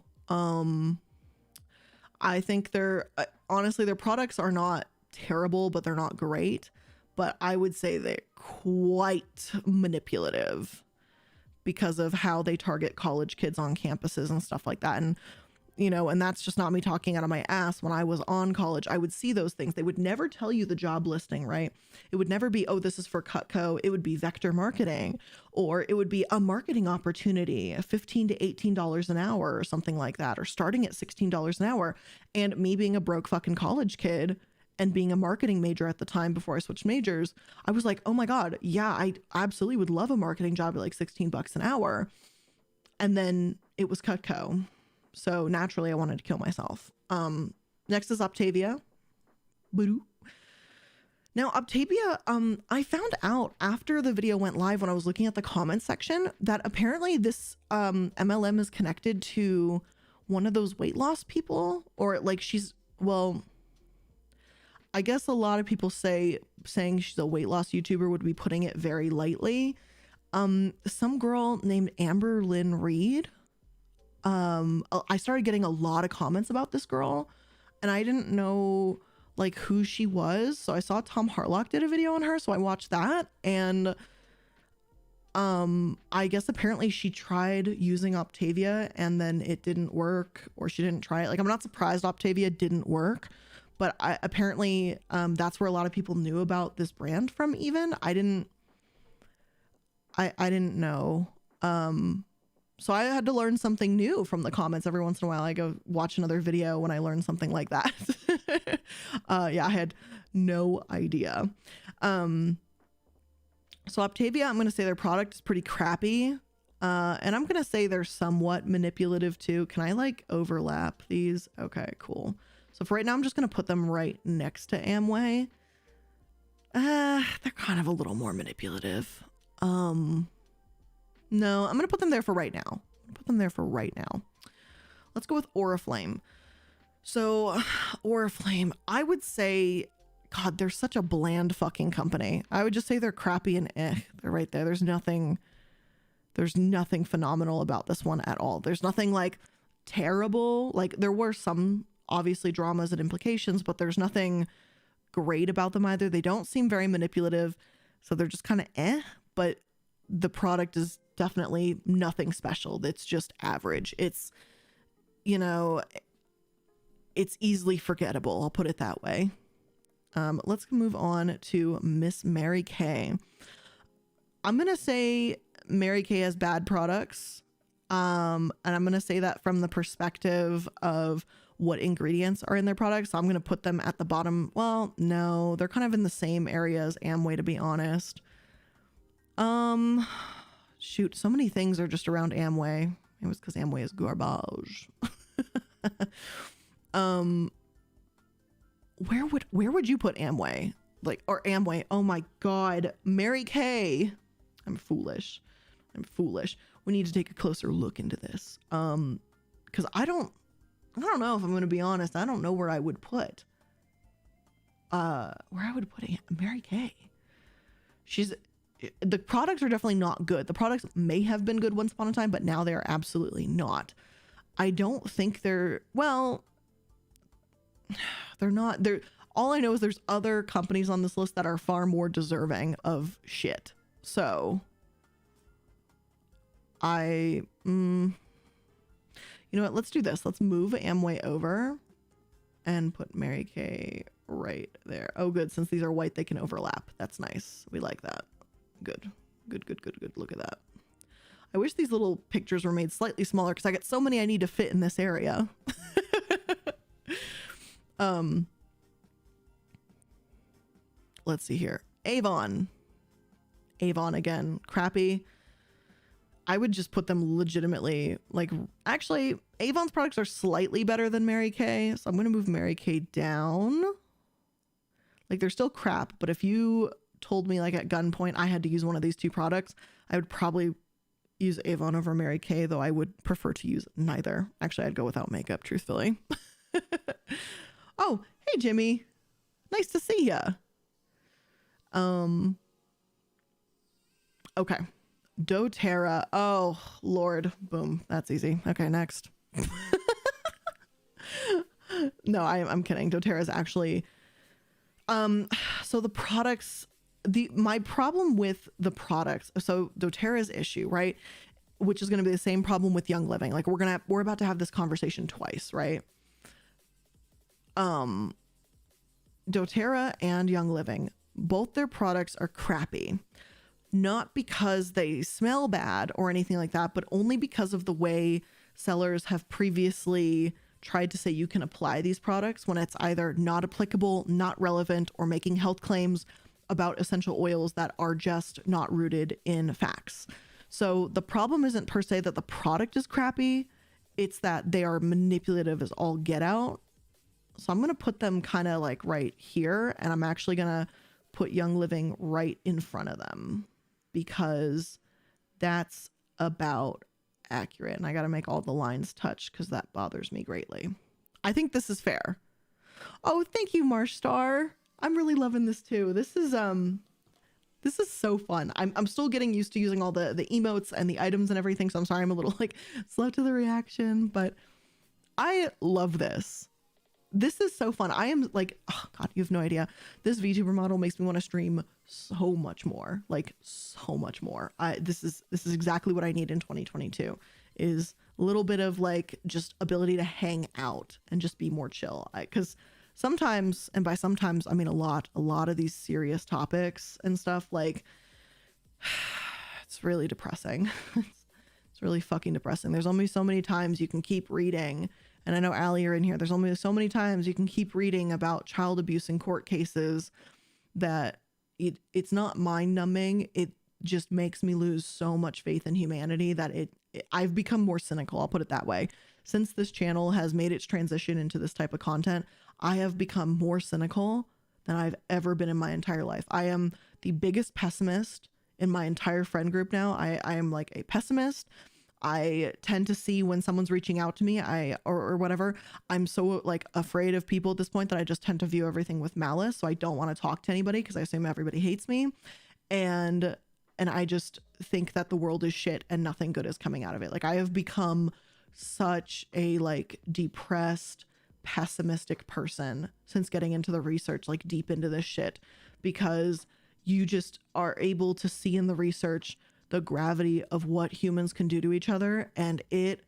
I think honestly, their products are not terrible, but they're not great. But I would say they're quite manipulative because of how they target college kids on campuses and stuff like that. And, and that's just not me talking out of my ass. When I was on college, I would see those things. They would never tell you the job listing, right? It would never be, oh, this is for Cutco. It would be vector marketing, or it would be a marketing opportunity, $15 to $18 an hour or something like that, or starting at $16 an hour. And me being a broke fucking college kid and being a marketing major at the time before I switched majors, I was like, oh my God, yeah, I absolutely would love a marketing job at like $16 an hour. And then it was Cutco. So naturally I wanted to kill myself. Next is Optavia. Now Optavia, I found out after the video went live, when I was looking at the comments section, that apparently this MLM is connected to one of those weight loss people, or like I guess a lot of people saying she's a weight loss YouTuber would be putting it very lightly. Some girl named Amber Lynn Reed, I started getting a lot of comments about this girl, and I didn't know like who she was. So I saw Tom Harlock did a video on her, so I watched that, and I guess apparently she tried using Optavia and then it didn't work, or she didn't try it. Like, I'm not surprised Optavia didn't work, but apparently that's where a lot of people knew about this brand from. Even I didn't know. So I had to learn something new from the comments. Every once in a while I go watch another video when I learn something like that. Yeah, I had no idea. So Optavia, I'm going to say their product is pretty crappy. And I'm going to say they're somewhat manipulative too. Can I like overlap these? Okay, cool. So for right now, I'm just going to put them right next to Amway. They're kind of a little more manipulative. No, I'm going to put them there for right now. Let's go with Oriflame. So Oriflame, I would say, God, they're such a bland fucking company. I would just say they're crappy and they're right there. There's nothing phenomenal about this one at all. There's nothing like terrible. Like, there were some obviously dramas and implications, but there's nothing great about them either. They don't seem very manipulative, so they're just kind of but the product is definitely nothing special. It's just average. It's, it's easily forgettable. I'll put it that way. Let's move on to Miss Mary Kay. I'm going to say Mary Kay has bad products. And I'm going to say that from the perspective of what ingredients are in their products. So I'm going to put them at the bottom. Well, no, they're kind of in the same area as Amway, to be honest. Shoot, so many things are just around Amway. It was because Amway is garbage. Where would you put Amway? Like, or Amway? Oh my God, Mary Kay. I'm foolish. We need to take a closer look into this. Because I don't know if I'm going to be honest. I don't know where I would put. Mary Kay. The products are definitely not good. The products may have been good once upon a time, but now they are absolutely not. I don't think they're not. All I know is there's other companies on this list that are far more deserving of shit. So you know what? Let's do this. Let's move Amway over and put Mary Kay right there. Oh, good. Since these are white, they can overlap. That's nice. We like that. Good. Look at that. I wish these little pictures were made slightly smaller because I got so many I need to fit in this area. Let's see here. Avon again, crappy. I would just put them legitimately, like, actually Avon's products are slightly better than Mary Kay, so I'm going to move Mary Kay down. Like, they're still crap, but if you told me like at gunpoint I had to use one of these two products, I would probably use Avon over Mary Kay, though I would prefer to use neither. Actually, I'd go without makeup, truthfully. Oh, hey Jimmy, nice to see ya. Okay, doTERRA. Oh Lord, boom, that's easy. Okay, next. No, I'm kidding. doTERRA is actually so the products, my problem with the products, so doTERRA's issue, right, which is going to be the same problem with Young Living. Like, we're about to have this conversation twice, right? doTERRA and Young Living, both their products are crappy, not because they smell bad or anything like that, but only because of the way sellers have previously tried to say you can apply these products when it's either not applicable, not relevant, or making health claims about essential oils that are just not rooted in facts. So the problem isn't per se that the product is crappy, it's that they are manipulative as all get out. So I'm going to put them kind of like right here, and I'm actually going to put Young Living right in front of them because that's about accurate. And I got to make all the lines touch because that bothers me greatly. I think this is fair. Oh, thank you, Marsh Star. I'm really loving this too. This is so fun. I'm still getting used to using all the emotes and the items and everything. So I'm sorry I'm a little like slow to the reaction, but I love this. This is so fun. I am like, oh God, you have no idea. This VTuber model makes me want to stream so much more, like so much more. This is exactly what I need in 2022 is a little bit of like just ability to hang out and just be more chill. Because sometimes, and by sometimes, I mean a lot of these serious topics and stuff, like it's really depressing. It's really fucking depressing. There's only so many times you can keep reading. And I know Allie, you're in here. There's only so many times you can keep reading about child abuse in court cases that it's not mind numbing. It just makes me lose so much faith in humanity that I've become more cynical. I'll put it that way. Since this channel has made its transition into this type of content, I have become more cynical than I've ever been in my entire life. I am the biggest pessimist in my entire friend group now. I am like a pessimist. I tend to see when someone's reaching out to me, or whatever, I'm so like afraid of people at this point that I just tend to view everything with malice. So I don't want to talk to anybody because I assume everybody hates me. And I just think that the world is shit and nothing good is coming out of it. Like, I have become such a like depressed, pessimistic person since getting into the research, like deep into this shit, because you just are able to see in the research the gravity of what humans can do to each other, and it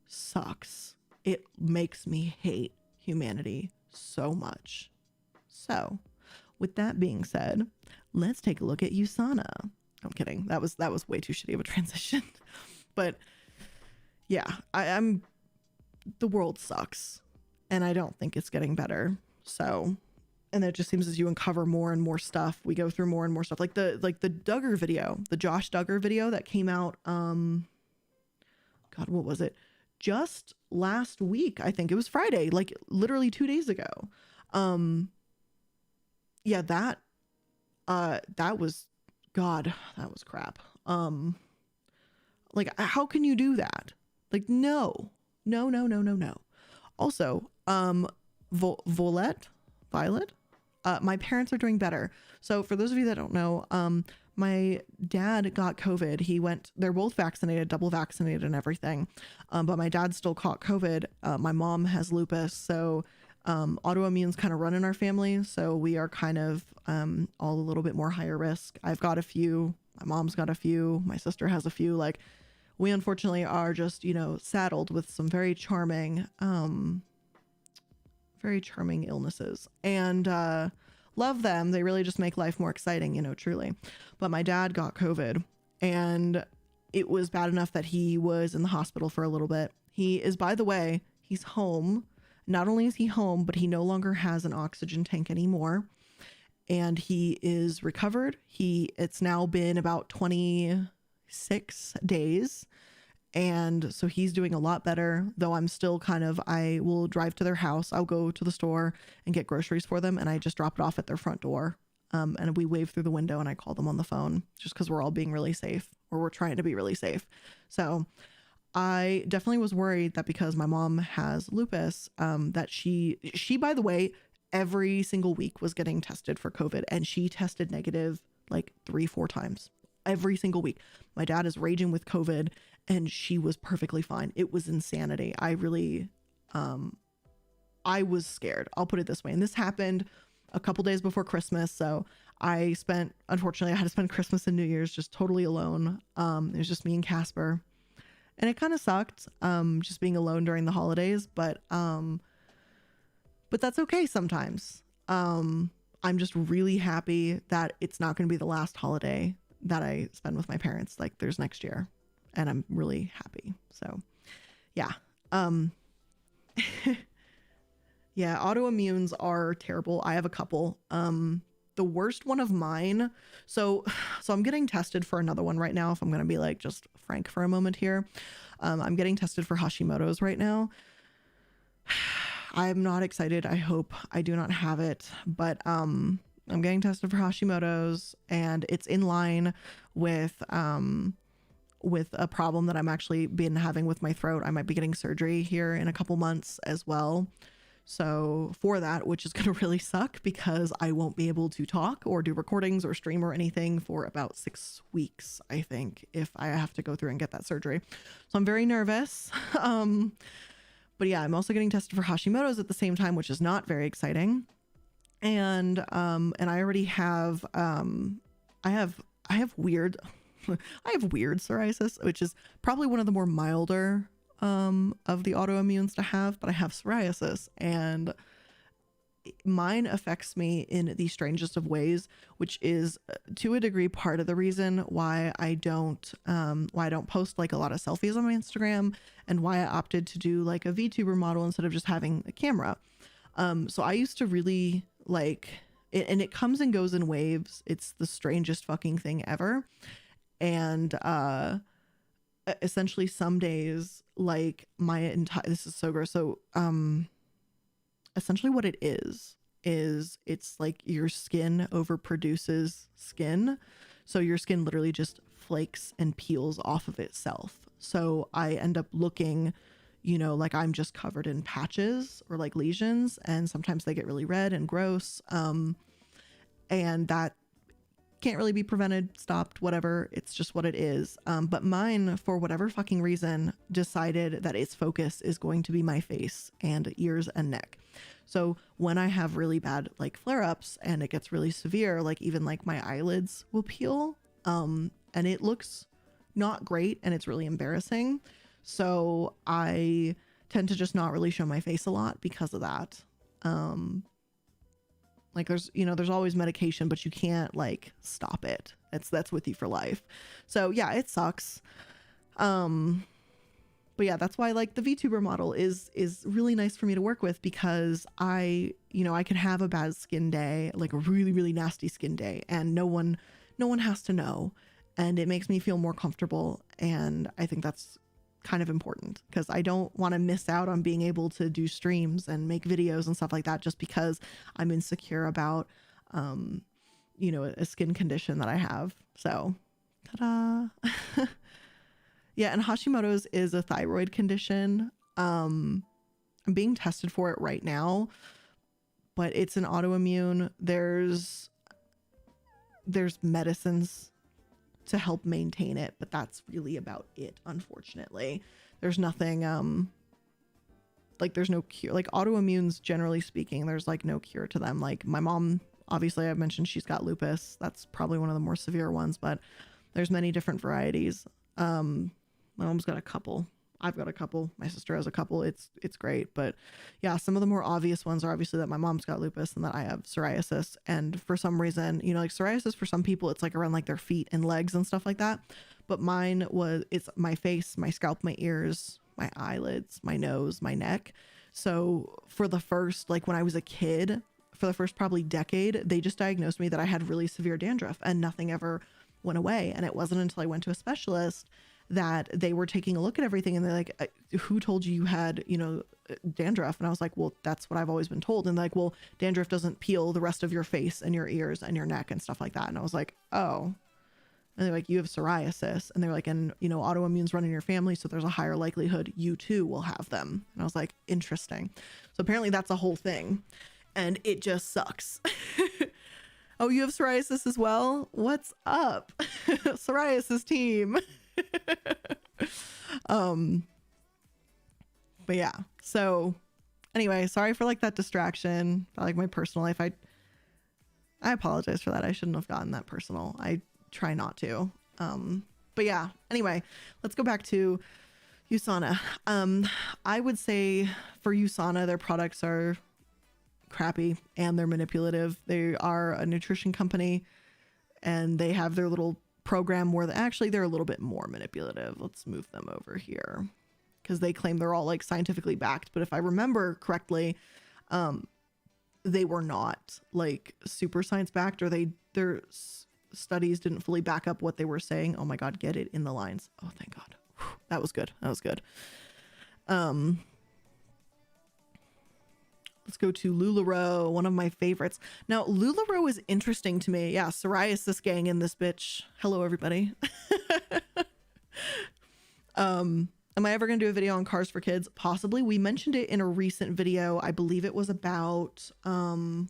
sucks. It makes me hate humanity so much. So with that being said, let's take a look at USANA. I'm kidding. That was way too shitty of a transition. But yeah, the world sucks and I don't think it's getting better. So and it just seems as you uncover more and more stuff, we go through more and more stuff. Like the Duggar video, the Josh Duggar video that came out, God, what was it? Just last week, I think it was Friday, like literally 2 days ago. Yeah, that was, God, that was crap. Like, how can you do that? Like, no. Also, Violet, my parents are doing better. So for those of you that don't know, my dad got COVID. They're both vaccinated, double vaccinated and everything. But my dad still caught COVID. My mom has lupus. So autoimmune's kind of run in our family. So we are kind of all a little bit more higher risk. I've got a few. My mom's got a few. My sister has a few. Like, we unfortunately are just, saddled with some very charming illnesses, and love them. They really just make life more exciting, truly. But my dad got COVID, and it was bad enough that he was in the hospital for a little bit. He is, by the way, he's home. Not only is he home, but he no longer has an oxygen tank anymore, and he is recovered. It's now been about 26 days. And so he's doing a lot better, though I'm still I will drive to their house. I'll go to the store and get groceries for them. And I just drop it off at their front door. And we wave through the window and I call them on the phone just because we're all being really safe, or we're trying to be really safe. So I definitely was worried that because my mom has lupus, that she, by the way, every single week was getting tested for COVID, and she tested negative like 3-4 times every single week. My dad is raging with COVID, and she was perfectly fine. It was insanity. I really, I was scared. I'll put it this way. And this happened a couple days before Christmas. So unfortunately, I had to spend Christmas and New Year's just totally alone. It was just me and Casper, and it kind of sucked, just being alone during the holidays, but that's okay sometimes. I'm just really happy that it's not going to be the last holiday that I spend with my parents. Like, there's next year, and I'm really happy. So yeah. Yeah, autoimmunes are terrible. I have a couple. The worst one of mine. So I'm getting tested for another one right now. If I'm going to be like just frank for a moment here. I'm getting tested for Hashimoto's right now. I'm not excited. I hope I do not have it, but I'm getting tested for Hashimoto's, and it's in line with a problem that I'm actually been having with my throat. I might be getting surgery here in a couple months as well. So for that, which is going to really suck because I won't be able to talk or do recordings or stream or anything for about 6 weeks, I think, if I have to go through and get that surgery. So I'm very nervous. But yeah, I'm also getting tested for Hashimoto's at the same time, which is not very exciting. And I already have, I have weird, I have weird psoriasis, which is probably one of the more milder, of the autoimmunes to have, but I have psoriasis, and mine affects me in the strangest of ways, which is to a degree part of the reason why I don't post like a lot of selfies on my Instagram, and why I opted to do like a VTuber model instead of just having a camera. So I used to really like it, and it comes and goes in waves. It's the strangest fucking thing ever. And essentially some days, like this is so gross. So essentially what it is it's like your skin overproduces skin. So your skin literally just flakes and peels off of itself. So I end up looking, like I'm just covered in patches or like lesions, and sometimes they get really red and gross. And that can't really be prevented, stopped, whatever. It's just what it is. But mine, for whatever fucking reason, decided that its focus is going to be my face and ears and neck. So when I have really bad like flare-ups and it gets really severe, like even like my eyelids will peel, and it looks not great, and it's really embarrassing. So I tend to just not really show my face a lot because of that. Like there's always medication, but you can't like stop it. That's with you for life. So yeah, it sucks. But But yeah, that's why like the VTuber model is really nice for me to work with, because I can have a bad skin day, like a really, really nasty skin day, and no one has to know. And it makes me feel more comfortable. And I think that's kind of important, because I don't want to miss out on being able to do streams and make videos and stuff like that just because I'm insecure about, a skin condition that I have. So, ta-da. Yeah, and Hashimoto's is a thyroid condition. I'm being tested for it right now, but it's an autoimmune. There's medicines to help maintain it, but that's really about it, unfortunately. There's nothing, like there's no cure. Like autoimmunes, generally speaking, there's like no cure to them. Like my mom, obviously I've mentioned she's got lupus. That's probably one of the more severe ones, but there's many different varieties. My mom's got a couple. I've got a couple. My sister has a couple. It's great. But yeah, some of the more obvious ones are obviously that my mom's got lupus and that I have psoriasis. And for some reason, like psoriasis for some people, it's like around like their feet and legs and stuff like that. But mine it's my face, my scalp, my ears, my eyelids, my nose, my neck. So for the first, like when I was a kid, for the first probably decade, they just diagnosed me that I had really severe dandruff and nothing ever went away. And it wasn't until I went to a specialist that they were taking a look at everything, and they're like, who told you had, dandruff? And I was like, well, that's what I've always been told. And like, well, dandruff doesn't peel the rest of your face and your ears and your neck and stuff like that. And I was like, oh. And they're like, you have psoriasis. And they're like, and autoimmunes run in your family, so there's a higher likelihood you too will have them. And I was like, interesting. So apparently that's a whole thing, and it just sucks. Oh, you have psoriasis as well? What's up? Psoriasis team. But yeah, so anyway, sorry for like that distraction, like my personal life. I apologize for that. I shouldn't have gotten that personal. I try not to. But yeah, anyway, let's go back to USANA. I would say for USANA, their products are crappy and they're manipulative. They are a nutrition company, and they have their little program where they're a little bit more manipulative. Let's move them over here, because they claim they're all like scientifically backed, but if I remember correctly, they were not like super science backed, or their studies didn't fully back up what they were saying. Oh my god, get it in the lines. Oh, thank god. Whew, that was good. Let's go to LuLaRoe, one of my favorites. Now, LuLaRoe is interesting to me. Yeah, psoriasis gang in this bitch. Hello, everybody. Am I ever going to do a video on cars for kids? Possibly. We mentioned it in a recent video. I believe it was about, I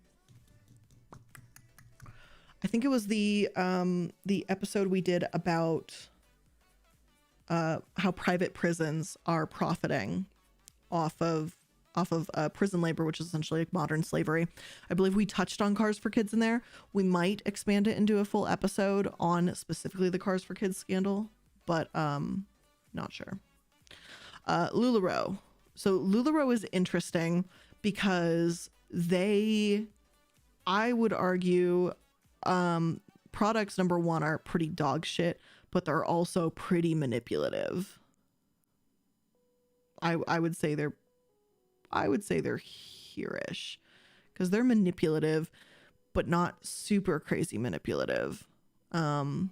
think it was the episode we did about how private prisons are profiting off of prison labor, which is essentially like modern slavery. I believe we touched on cars for kids in there. We might expand it into a full episode on specifically the cars for kids scandal, but not sure. LuLaRoe. So LuLaRoe is interesting because I would argue, products, number one, are pretty dog shit, but they're also pretty manipulative. I would say they're here-ish, because they're manipulative, but not super crazy manipulative. Hearing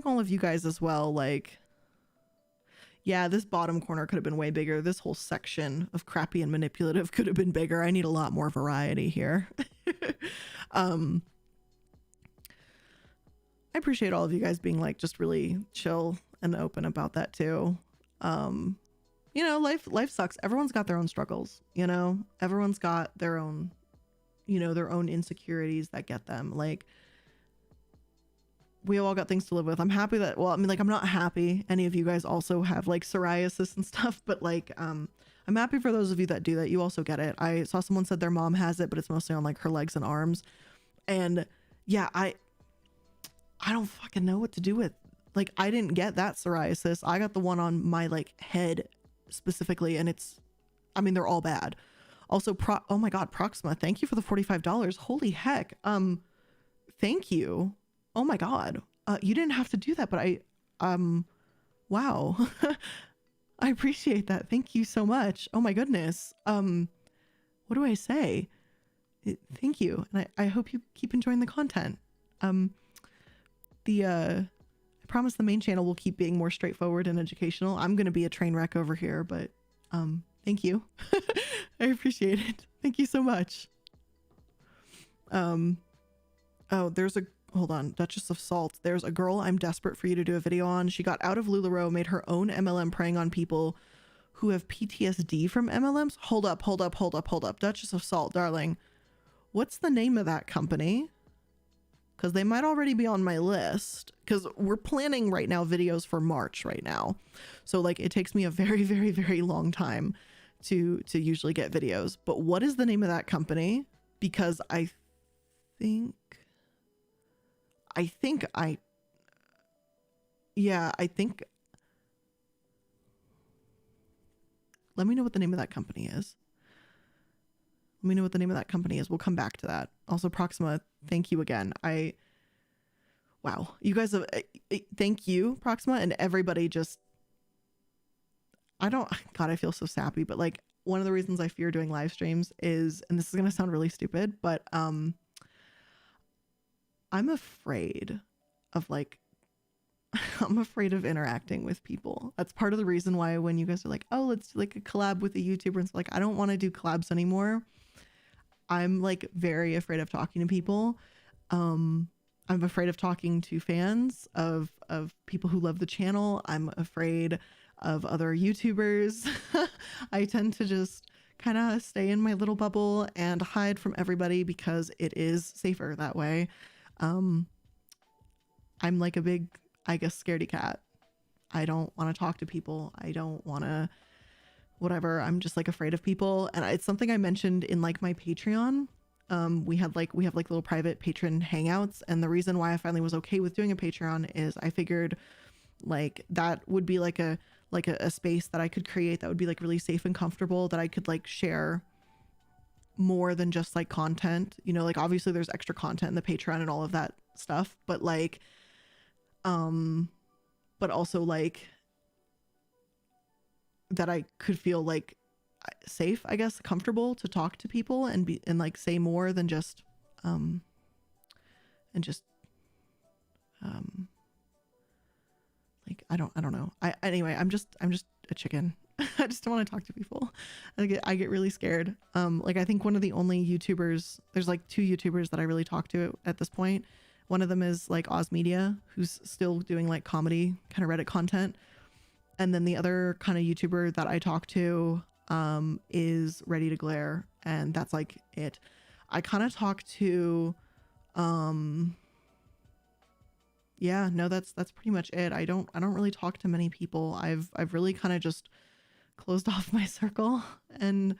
all of you guys as well, like, yeah, this bottom corner could have been way bigger. This whole section of crappy and manipulative could have been bigger. I need a lot more variety here. I appreciate all of you guys being like just really chill and open about that too. Life sucks. Everyone's got their own struggles, everyone's got their own, their own insecurities that get them. Like, we all got things to live with. I'm happy that, I'm not happy any of you guys also have like psoriasis and stuff, but like, I'm happy for those of you that do that. You also get it. I saw someone said their mom has it, but it's mostly on like her legs and arms. And yeah, I don't fucking know what to do with, like, I didn't get that psoriasis. I got the one on my like head specifically, and they're all bad. Also, oh my god, Proxima, thank you for the $45. Holy heck. Thank you. Oh my god. You didn't have to do that, but Wow. I appreciate that. Thank you so much. Oh my goodness. What do I say? Thank you. And I hope you keep enjoying the content. I promise the main channel will keep being more straightforward and educational. I'm going to be a train wreck over here, but thank you. I appreciate it. Thank you so much. Oh, hold on, Duchess of Salt. There's a girl I'm desperate for you to do a video on. She got out of LuLaRoe, made her own MLM preying on people who have PTSD from MLMs. Hold up. Duchess of Salt, darling. What's the name of that company? Because they might already be on my list, because we're planning right now videos for March right now. So like it takes me a very, very, very long time to usually get videos. But what is the name of that company? Because I think let me know what the name of that company is. We'll come back to that. Also, Proxima, thank you again. Wow, you guys have, thank you, Proxima, and everybody just, God, I feel so sappy, but like one of the reasons I fear doing live streams is, and this is going to sound really stupid, but I'm afraid of I'm afraid of interacting with people. That's part of the reason why when you guys are like, oh, let's do like a collab with a YouTuber, and so like, I don't want to do collabs anymore. I'm like very afraid of talking to people. I'm afraid of talking to fans of people who love the channel. I'm afraid of other YouTubers. I tend to just kind of stay in my little bubble and hide from everybody because it is safer that way. I'm like a big, I guess, scaredy cat. I don't want to talk to people. I don't want to whatever. I'm just like afraid of people. And it's something I mentioned in like my Patreon. We have like little private patron hangouts. And the reason why I finally was okay with doing a Patreon is I figured like that would be like a space that I could create that would be like really safe and comfortable, that I could like share more than just like content, you know, like obviously there's extra content in the Patreon and all of that stuff, but like, but also like that I could feel like safe, I guess, comfortable to talk to people and be and like say more than just like I don't know. Anyway, I'm just a chicken. I just don't want to talk to people. I get really scared. Like I think one of the only YouTubers, there's like 2 YouTubers that I really talk to at this point. One of them is like Oz Media, who's still doing like comedy kind of Reddit content. And then the other kind of YouTuber that I talk to is Ready to Glare, and that's like it. I kind of talk to yeah, no, that's pretty much it. I don't really talk to many people. I've really kind of just closed off my circle and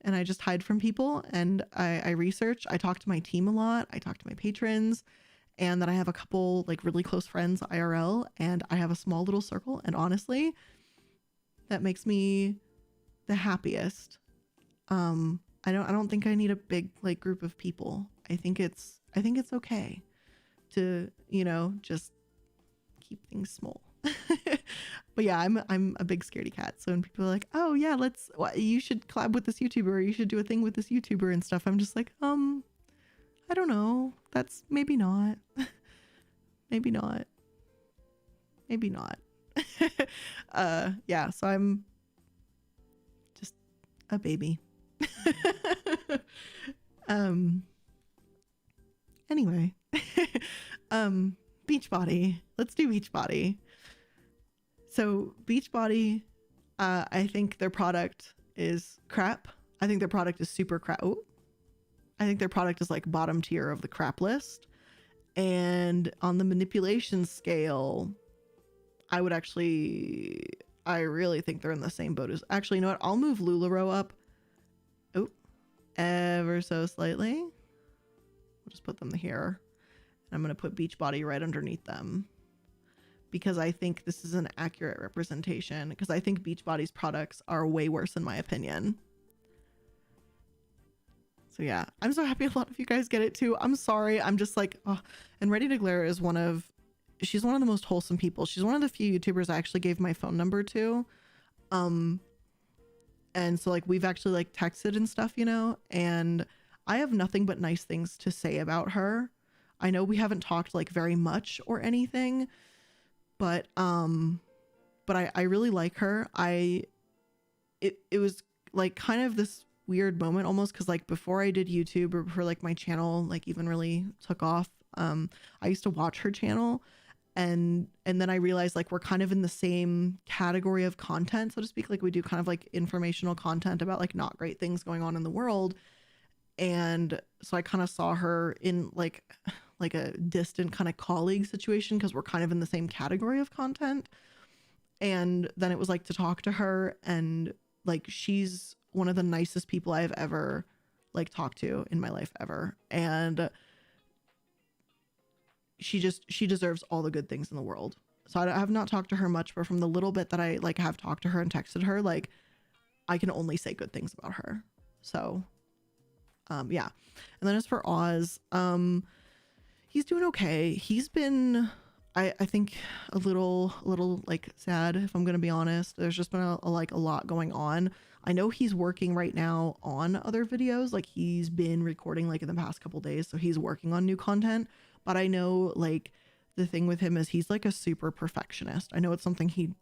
I just hide from people, and I research. I talk to my team a lot. I talk to my patrons. And then I have a couple like really close friends IRL, and I have a small little circle. And honestly, that makes me the happiest. I don't think I need a big like group of people. I think it's okay to, you know, just keep things small. But yeah, I'm a big scaredy cat. So when people are like, oh yeah, you should collab with this YouTuber, or you should do a thing with this YouTuber and stuff, I'm just like, I don't know. That's maybe not. Maybe not. Yeah, so I'm just a baby. Anyway. Beachbody. Let's do Beachbody. So Beachbody, I think their product is crap. I think their product is super crap. Oh. I think their product is like bottom tier of the crap list. And on the manipulation scale, I really think they're in the same boat as, actually, you know what? I'll move LuLaRoe up. Oh, ever so slightly. We'll just put them here. And I'm going to put Beachbody right underneath them, because I think this is an accurate representation, because I think Beachbody's products are way worse in my opinion. So yeah, I'm so happy a lot of you guys get it too. I'm sorry. I'm just like, oh, and Ready to Glare is one of, she's one of the most wholesome people. She's one of the few YouTubers I actually gave my phone number to. And so like we've actually like texted and stuff, you know, and I have nothing but nice things to say about her. I know we haven't talked like very much or anything, but I really like her. It was like kind of this weird moment almost, because like before I did YouTube, or before like my channel like even really took off, I used to watch her channel, and then I realized like we're kind of in the same category of content, so to speak. Like we do kind of like informational content about like not great things going on in the world. And so I kind of saw her in like a distant kind of colleague situation, because we're kind of in the same category of content. And then it was like to talk to her, and like she's one of the nicest people I've ever like talked to in my life ever. And she deserves all the good things in the world. So I have not talked to her much, but from the little bit that I like have talked to her and texted her, like I can only say good things about her. So yeah. And then as for Oz, he's doing okay. He's been, I think a little like sad, if I'm going to be honest. There's just been a lot going on. I know he's working right now on other videos. Like he's been recording like in the past couple days. So he's working on new content, but I know like the thing with him is he's like a super perfectionist. I know it's something he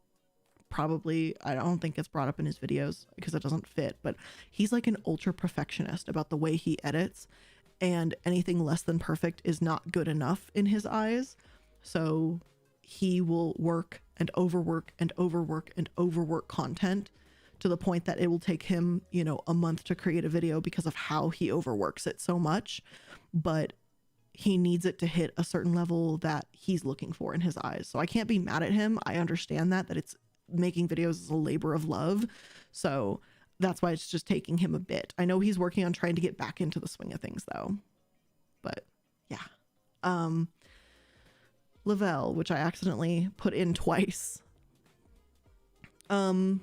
probably, I don't think it's brought up in his videos because it doesn't fit, but he's like an ultra perfectionist about the way he edits, and anything less than perfect is not good enough in his eyes. So he will work and overwork and overwork and overwork content to the point that it will take him, you know, a month to create a video because of how he overworks it so much. But he needs it to hit a certain level that he's looking for in his eyes. So I can't be mad at him. I understand that it's making videos is a labor of love. So that's why it's just taking him a bit. I know he's working on trying to get back into the swing of things though. But yeah. Lavelle, which I accidentally put in twice. So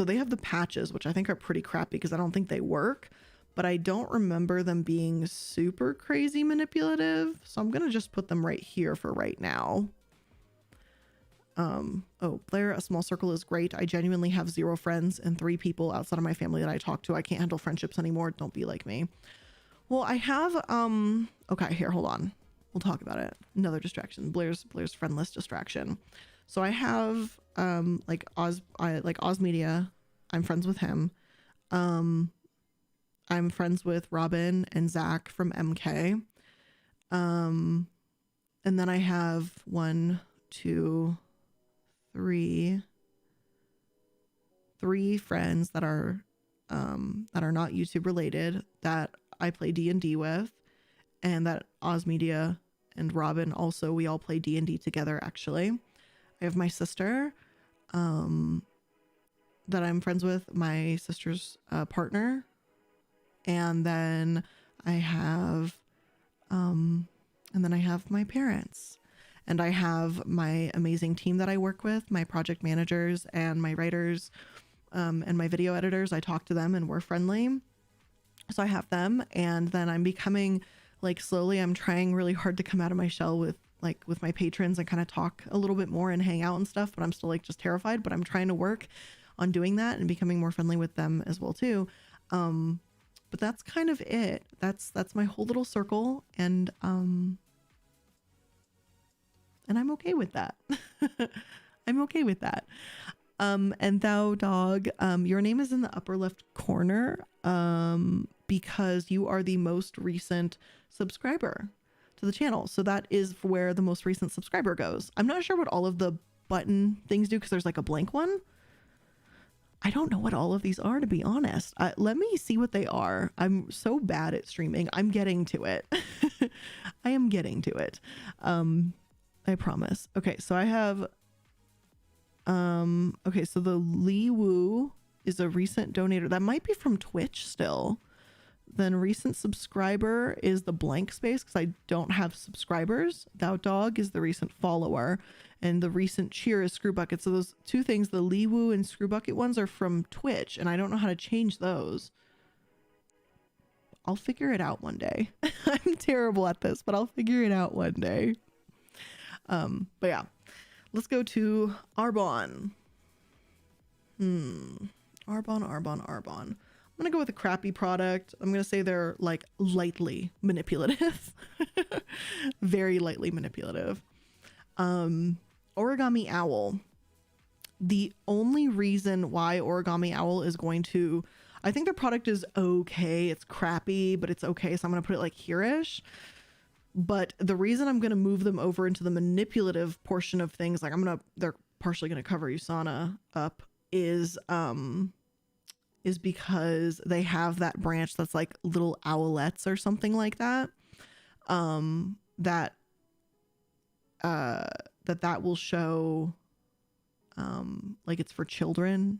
they have the patches, which I think are pretty crappy because I don't think they work, but I don't remember them being super crazy manipulative. So I'm going to just put them right here for right now. Oh, Blair, a small circle is great. I genuinely have 0 friends and 3 people outside of my family that I talk to. I can't handle friendships anymore. Don't be like me. Well, I have, okay, here, hold on. We'll talk about it. Another distraction, Blair's friend list distraction. So I have, like Oz Media. I'm friends with him. I'm friends with Robin and Zach from MK. And then I have 1, 2, 3 friends that are not YouTube related that I play D&D with, and that Oz Media and Robin also, we all play D&D together actually. I have my sister that I'm friends with, my sister's partner, and then I have my parents. And I have my amazing team that I work with, my project managers and my writers, and my video editors. I talk to them and we're friendly. So I have them. And then I'm becoming like slowly, I'm trying really hard to come out of my shell with my patrons and kind of talk a little bit more and hang out and stuff, but I'm still like just terrified, but I'm trying to work on doing that and becoming more friendly with them as well too. But that's kind of it. That's my whole little circle. And I'm okay with that. I'm okay with that. And thou dog, your name is in the upper left corner, because you are the most recent subscriber to the channel. So that is where the most recent subscriber goes. I'm not sure what all of the button things do, because there's like a blank one. I don't know what all of these are, to be honest. Let me see what they are. I'm so bad at streaming. I'm getting to it. I am getting to it. I promise. Okay, so I have, okay, so the Lee Woo is a recent donator. That might be from Twitch still. Then recent subscriber is the blank space because I don't have subscribers. Thou Dog is the recent follower. And the recent cheer is Screw Bucket. So those two things, the Lee Woo and Screw Bucket ones, are from Twitch. And I don't know how to change those. I'll figure it out one day. I'm terrible at this, but I'll figure it out one day. But yeah, let's go to Arbonne. Arbonne. I'm gonna go with a crappy product. I'm gonna say they're like lightly manipulative. Very lightly manipulative. Origami Owl. The only reason why Origami Owl is going to, I think their product is okay. It's crappy, but it's okay. So I'm going to put it like here-ish. But the reason I'm going to move them over into the manipulative portion of things, like they're partially going to cover Usana up, is because they have that branch that's like little owlets or something like that. That will show, like it's for children.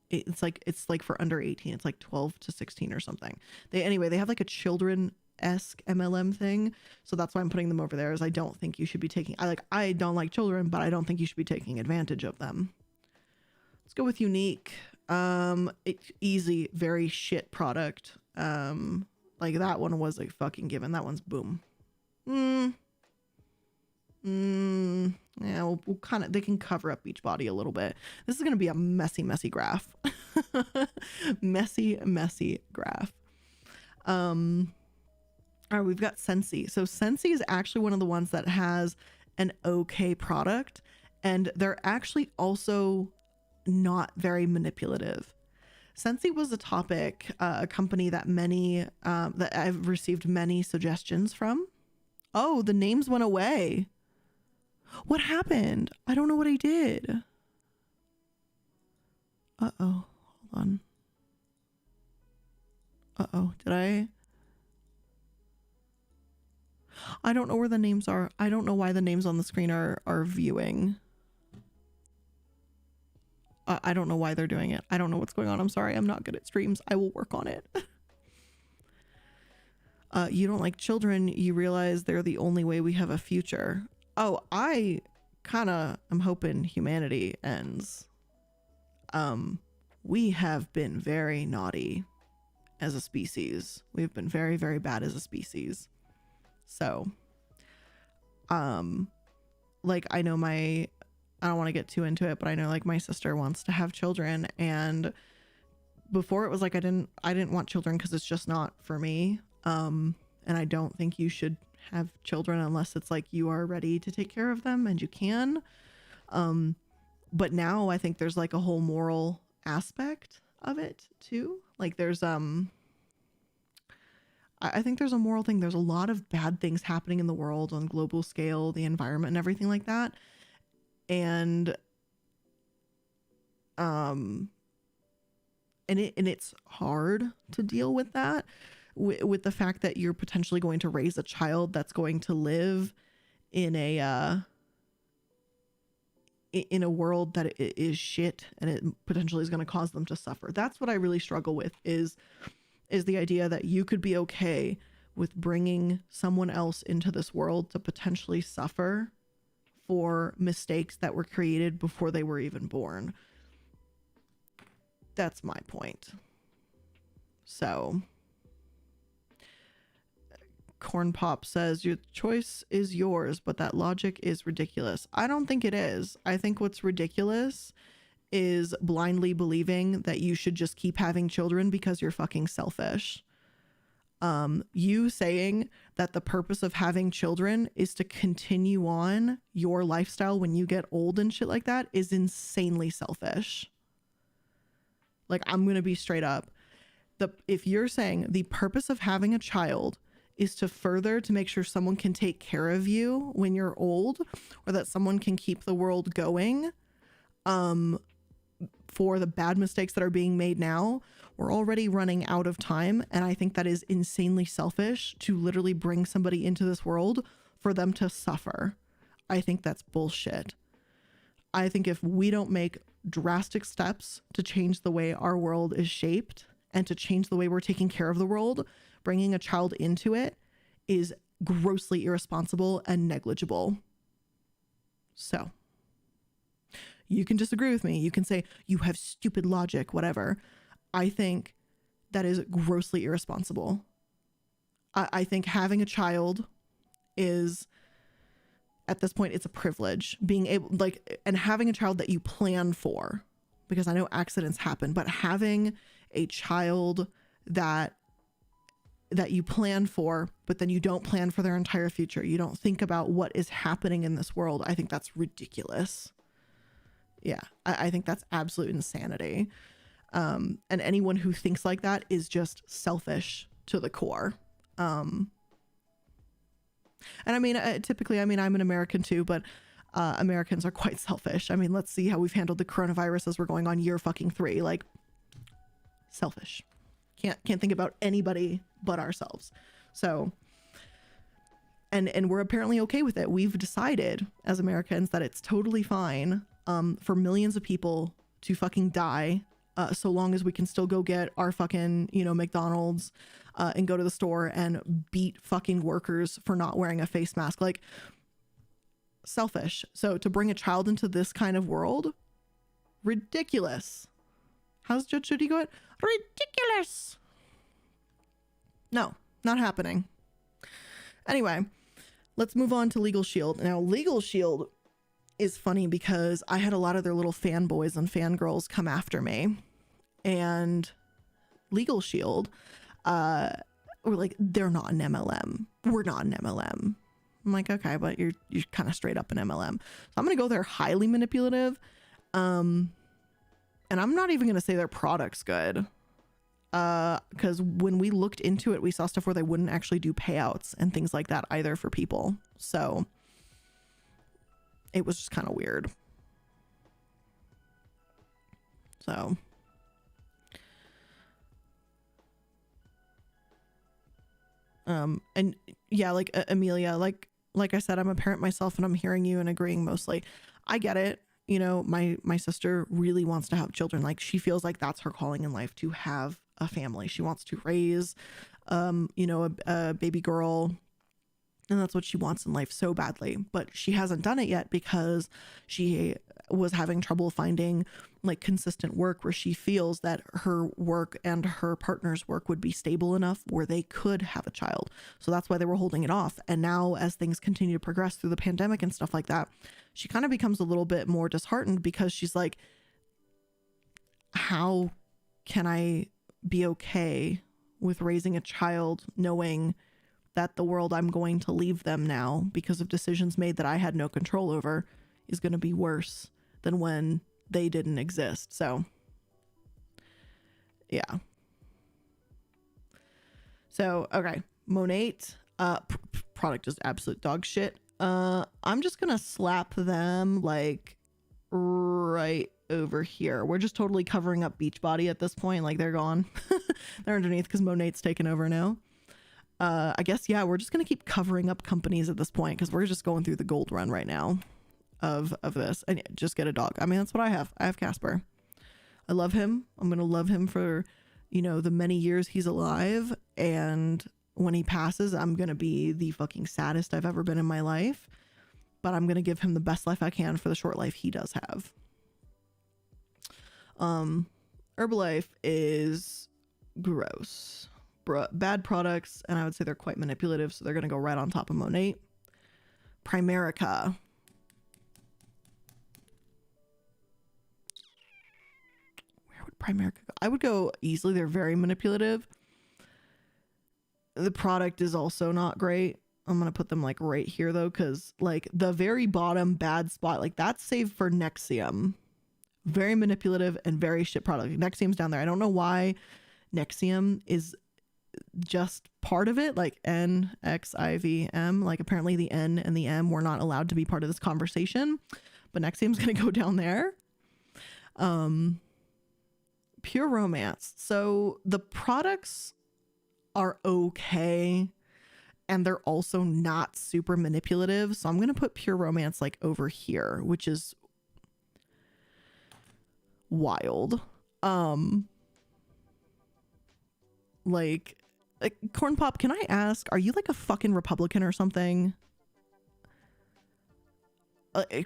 It's like for under 18. It's like 12 to 16 or something. They have like a children-esque MLM thing. So that's why I'm putting them over there, is I don't think you should be taking, I don't like children, but I don't think you should be taking advantage of them. Let's go with Unique. Easy, very shit product. Like that one was a fucking given. That one's boom. Yeah, we'll kind of, they can cover up Beachbody a little bit. This is going to be a messy graph. messy graph. All right, we've got Sensi. So Sensi is actually one of the ones that has an okay product, and they're actually also not very manipulative. Sensi was a topic, a company that that I've received many suggestions from. Oh, the names went away. What happened? I don't know what I did. Uh-oh. Hold on. Uh-oh. Did I don't know where the names are. I don't know why the names on the screen are viewing. I don't know why they're doing it. I don't know what's going on. I'm sorry. I'm not good at streams. I will work on it. You don't like children. You realize they're the only way we have a future. Oh, I kind of am hoping humanity ends. We have been very naughty as a species. We've been very, very bad as a species. So, like, I know I don't want to get too into it, but I know like my sister wants to have children, and before it was like I didn't want children because it's just not for me. And I don't think you should have children unless it's like you are ready to take care of them, and you can. But now I think there's like a whole moral aspect of it too. Like there's I think there's a moral thing. There's a lot of bad things happening in the world on global scale, the environment and everything like that. And it's hard to deal with that, with the fact that you're potentially going to raise a child that's going to live in a world that is shit, and it potentially is going to cause them to suffer. That's what I really struggle with, is the idea that you could be okay with bringing someone else into this world to potentially suffer for mistakes that were created before they were even born. That's my point. So, Corn Pop says, your choice is yours, but that logic is ridiculous. I don't think it is. I think what's ridiculous is blindly believing that you should just keep having children because you're fucking selfish. You saying that the purpose of having children is to continue on your lifestyle when you get old and shit like that is insanely selfish. Like, I'm going to be straight up. If you're saying the purpose of having a child is to make sure someone can take care of you when you're old, or that someone can keep the world going, for the bad mistakes that are being made now, we're already running out of time. And I think that is insanely selfish to literally bring somebody into this world for them to suffer. I think that's bullshit. I think if we don't make drastic steps to change the way our world is shaped and to change the way we're taking care of the world, bringing a child into it is grossly irresponsible and negligible. So, you can disagree with me. You can say you have stupid logic, whatever. I think that is grossly irresponsible. I think having a child is, at this point, it's a privilege. Being able, like, and having a child that you plan for, because I know accidents happen, but having a child that you plan for, but then you don't plan for their entire future. You don't think about what is happening in this world. I think that's ridiculous. Yeah, I think that's absolute insanity. And anyone who thinks like that is just selfish to the core. And I mean, typically, I mean, I'm an American too, but Americans are quite selfish. I mean, let's see how we've handled the coronavirus as we're going on year fucking 3. Like, selfish. Can't think about anybody but ourselves. So, and we're apparently okay with it. We've decided as Americans that it's totally fine for millions of people to fucking die, so long as we can still go get our fucking, you know, McDonald's and go to the store and beat fucking workers for not wearing a face mask. Like, selfish. So to bring a child into this kind of world, ridiculous. How's Judge Judy going? Ridiculous. No, not happening. Anyway, let's move on to Legal Shield. Now, Legal Shield is funny because I had a lot of their little fanboys and fangirls come after me, and Legal Shield were like, they're not an MLM. We're not an MLM. I'm like, okay, but you're kind of straight up an MLM. So I'm gonna go there highly manipulative. And I'm not even gonna say their product's good. Because when we looked into it, we saw stuff where they wouldn't actually do payouts and things like that either for people. So it was just kind of weird. So and yeah, like Amelia, like I said, I'm a parent myself, and I'm hearing you and agreeing mostly. I get it. You know, my sister really wants to have children. Like, she feels like that's her calling in life, to have a family. She wants to raise, you know, a baby girl, and that's what she wants in life so badly. But she hasn't done it yet because she was having trouble finding like consistent work where she feels that her work and her partner's work would be stable enough where they could have a child. So that's why they were holding it off. And now, as things continue to progress through the pandemic and stuff like that, she kind of becomes a little bit more disheartened, because she's like, how can I be okay with raising a child knowing that the world I'm going to leave them now because of decisions made that I had no control over is going to be worse than when they didn't exist? So yeah. So, okay. Monate, product is absolute dog shit. I'm just gonna slap them like right over here. We're just totally covering up Beachbody at this point. Like, they're gone. They're underneath because Monate's taken over now. I guess, yeah, we're just gonna keep covering up companies at this point because we're just going through the gold run right now of this. And just get a dog. I mean, that's what I have. I have Casper. I love him. I'm gonna love him for, you know, the many years he's alive, and when he passes, I'm gonna be the fucking saddest I've ever been in my life, but I'm gonna give him the best life I can for the short life he does have. Herbalife is gross. Bad products, and I would say they're quite manipulative, so they're gonna go right on top of Monate. Primerica. Where would Primerica go? I would go easily. They're very manipulative. The product is also not great. I'm gonna put them like right here though, because like the very bottom bad spot, like that's saved for Nexium. Very manipulative and very shit product. Nexium's down there. I don't know why Nexium is just part of it, like NXIVM. Like, apparently the N and the M were not allowed to be part of this conversation, but Nexium's gonna go down there. Pure Romance. So the products are okay, and they're also not super manipulative, so I'm gonna put Pure Romance like over here, which is wild. Like Corn Pop, can I ask, are you like a fucking Republican or something?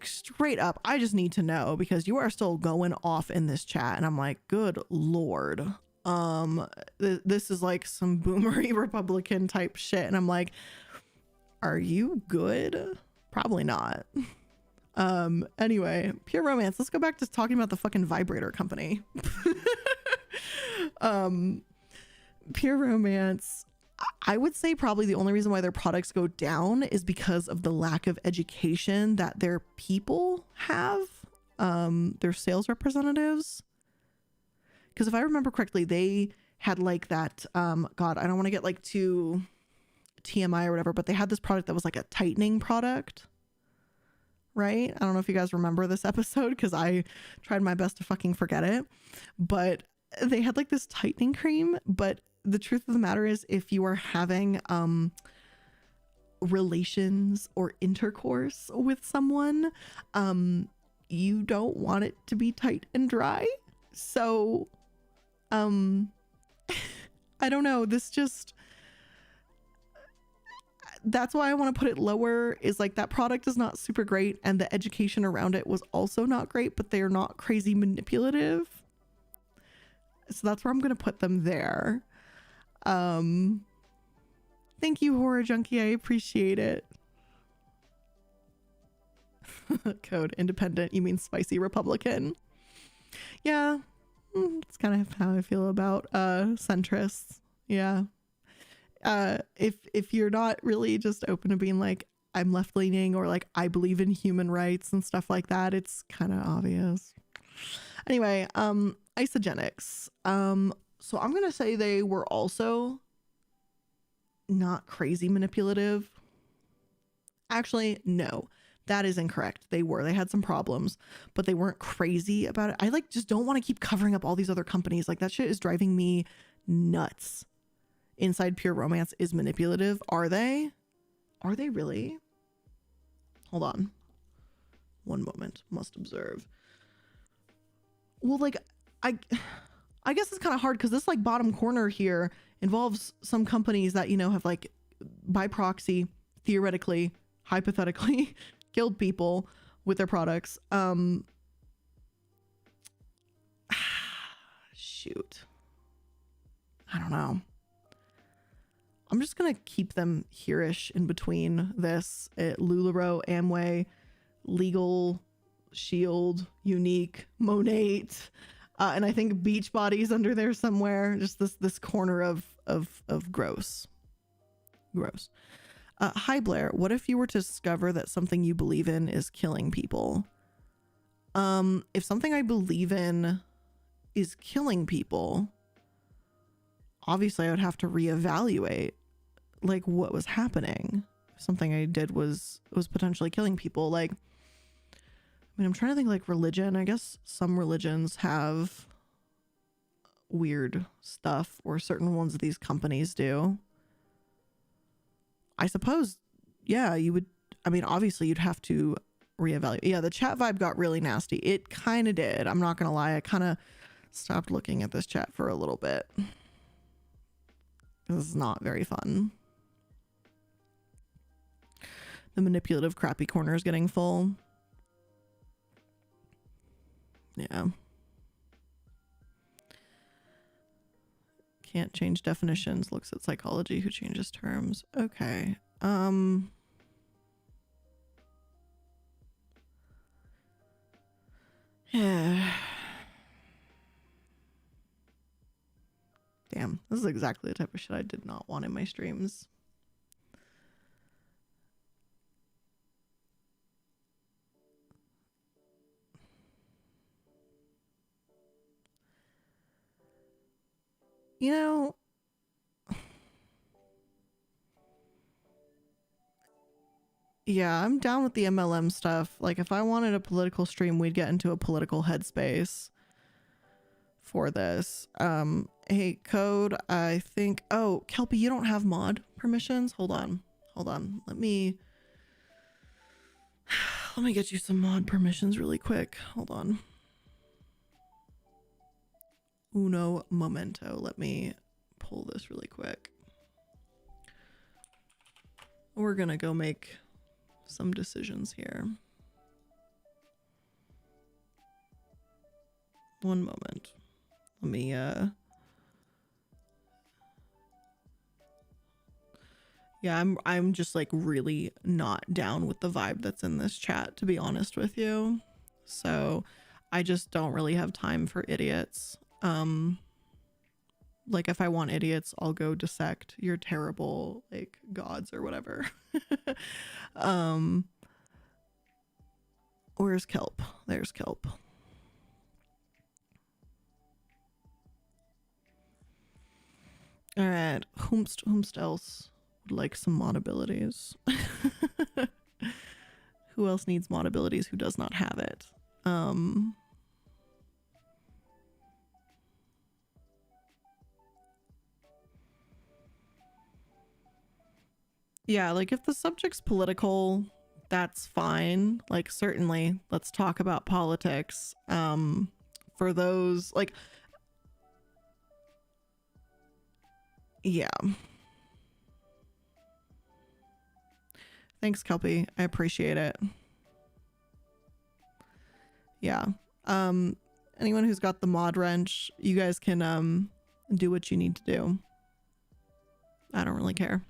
Straight up, I just need to know, because you are still going off in this chat, and I'm like, good lord. This is like some boomery Republican type shit. And I'm like, are you good? Probably not. Anyway, Pure Romance. Let's go back to talking about the fucking vibrator company. Pure Romance, I would say probably the only reason why their products go down is because of the lack of education that their people have, their sales representatives. Because if I remember correctly, they had like that, God, I don't want to get like too TMI or whatever, but they had this product that was like a tightening product, right? I don't know if you guys remember this episode because I tried my best to fucking forget it, but they had like this tightening cream. But the truth of the matter is, if you are having relations or intercourse with someone, you don't want it to be tight and dry. So I don't know, this just, that's why I want to put it lower, is like that product is not super great and the education around it was also not great, but they are not crazy manipulative. So that's where I'm going to put them there. Thank you, Horror Junkie. I appreciate it. Code independent. You mean spicy Republican? Yeah. It's kind of how I feel about centrists. Yeah. If you're not really just open to being like, I'm left leaning, or like I believe in human rights and stuff like that, it's kind of obvious. Anyway, Isogenics. So I'm gonna say they were also not crazy manipulative. Actually, no, that is incorrect. They had some problems, but they weren't crazy about it. I like just don't want to keep covering up all these other companies. Like that shit is driving me nuts. Inside Pure Romance is manipulative. Are they really? Hold on one moment, must observe. Well, like I guess it's kind of hard because this like bottom corner here involves some companies that, you know, have like by proxy, theoretically, hypothetically killed people with their products. Shoot, I don't know. I'm just gonna keep them here-ish in between this. LuLaRoe, Amway, Legal, Shield, Unique, Monate, and I think Beachbody's under there somewhere. Just this corner of gross. Hi Blair, what if you were to discover that something you believe in is killing people? If something I believe in is killing people, obviously I would have to reevaluate like what was happening. If something I did was potentially killing people. Like, I mean, I'm trying to think like religion. I guess some religions have weird stuff, or certain ones of these companies do. I suppose, yeah, you would. I mean, obviously you'd have to reevaluate. Yeah, the chat vibe got really nasty. It kind of did. I'm not gonna lie. I kind of stopped looking at this chat for a little bit. This is not very fun. The manipulative crappy corner is getting full. Yeah. Can't change definitions. Looks at psychology. Who changes terms? Okay. Yeah. Damn, this is exactly the type of shit I did not want in my streams. You know, yeah, I'm down with the MLM stuff. Like, if I wanted a political stream, we'd get into a political headspace for this. Hey, Code, I think... Oh, Kelpie, you don't have mod permissions? Hold on. Let me get you some mod permissions really quick. Hold on. Uno momento. Let me pull this really quick. We're gonna go make some decisions here. One moment. Let me Yeah, I'm just like really not down with the vibe that's in this chat, to be honest with you. So I just don't really have time for idiots. Like if I want idiots, I'll go dissect your terrible like gods or whatever. Where's Kelp? There's Kelp. All right, whomst else would like some mod abilities? Who else needs mod abilities who does not have it? Yeah, like if the subject's political, that's fine. Like certainly, let's talk about politics. For those like, yeah. Thanks, Kelpie. I appreciate it. Yeah. Anyone who's got the mod wrench, you guys can do what you need to do. I don't really care.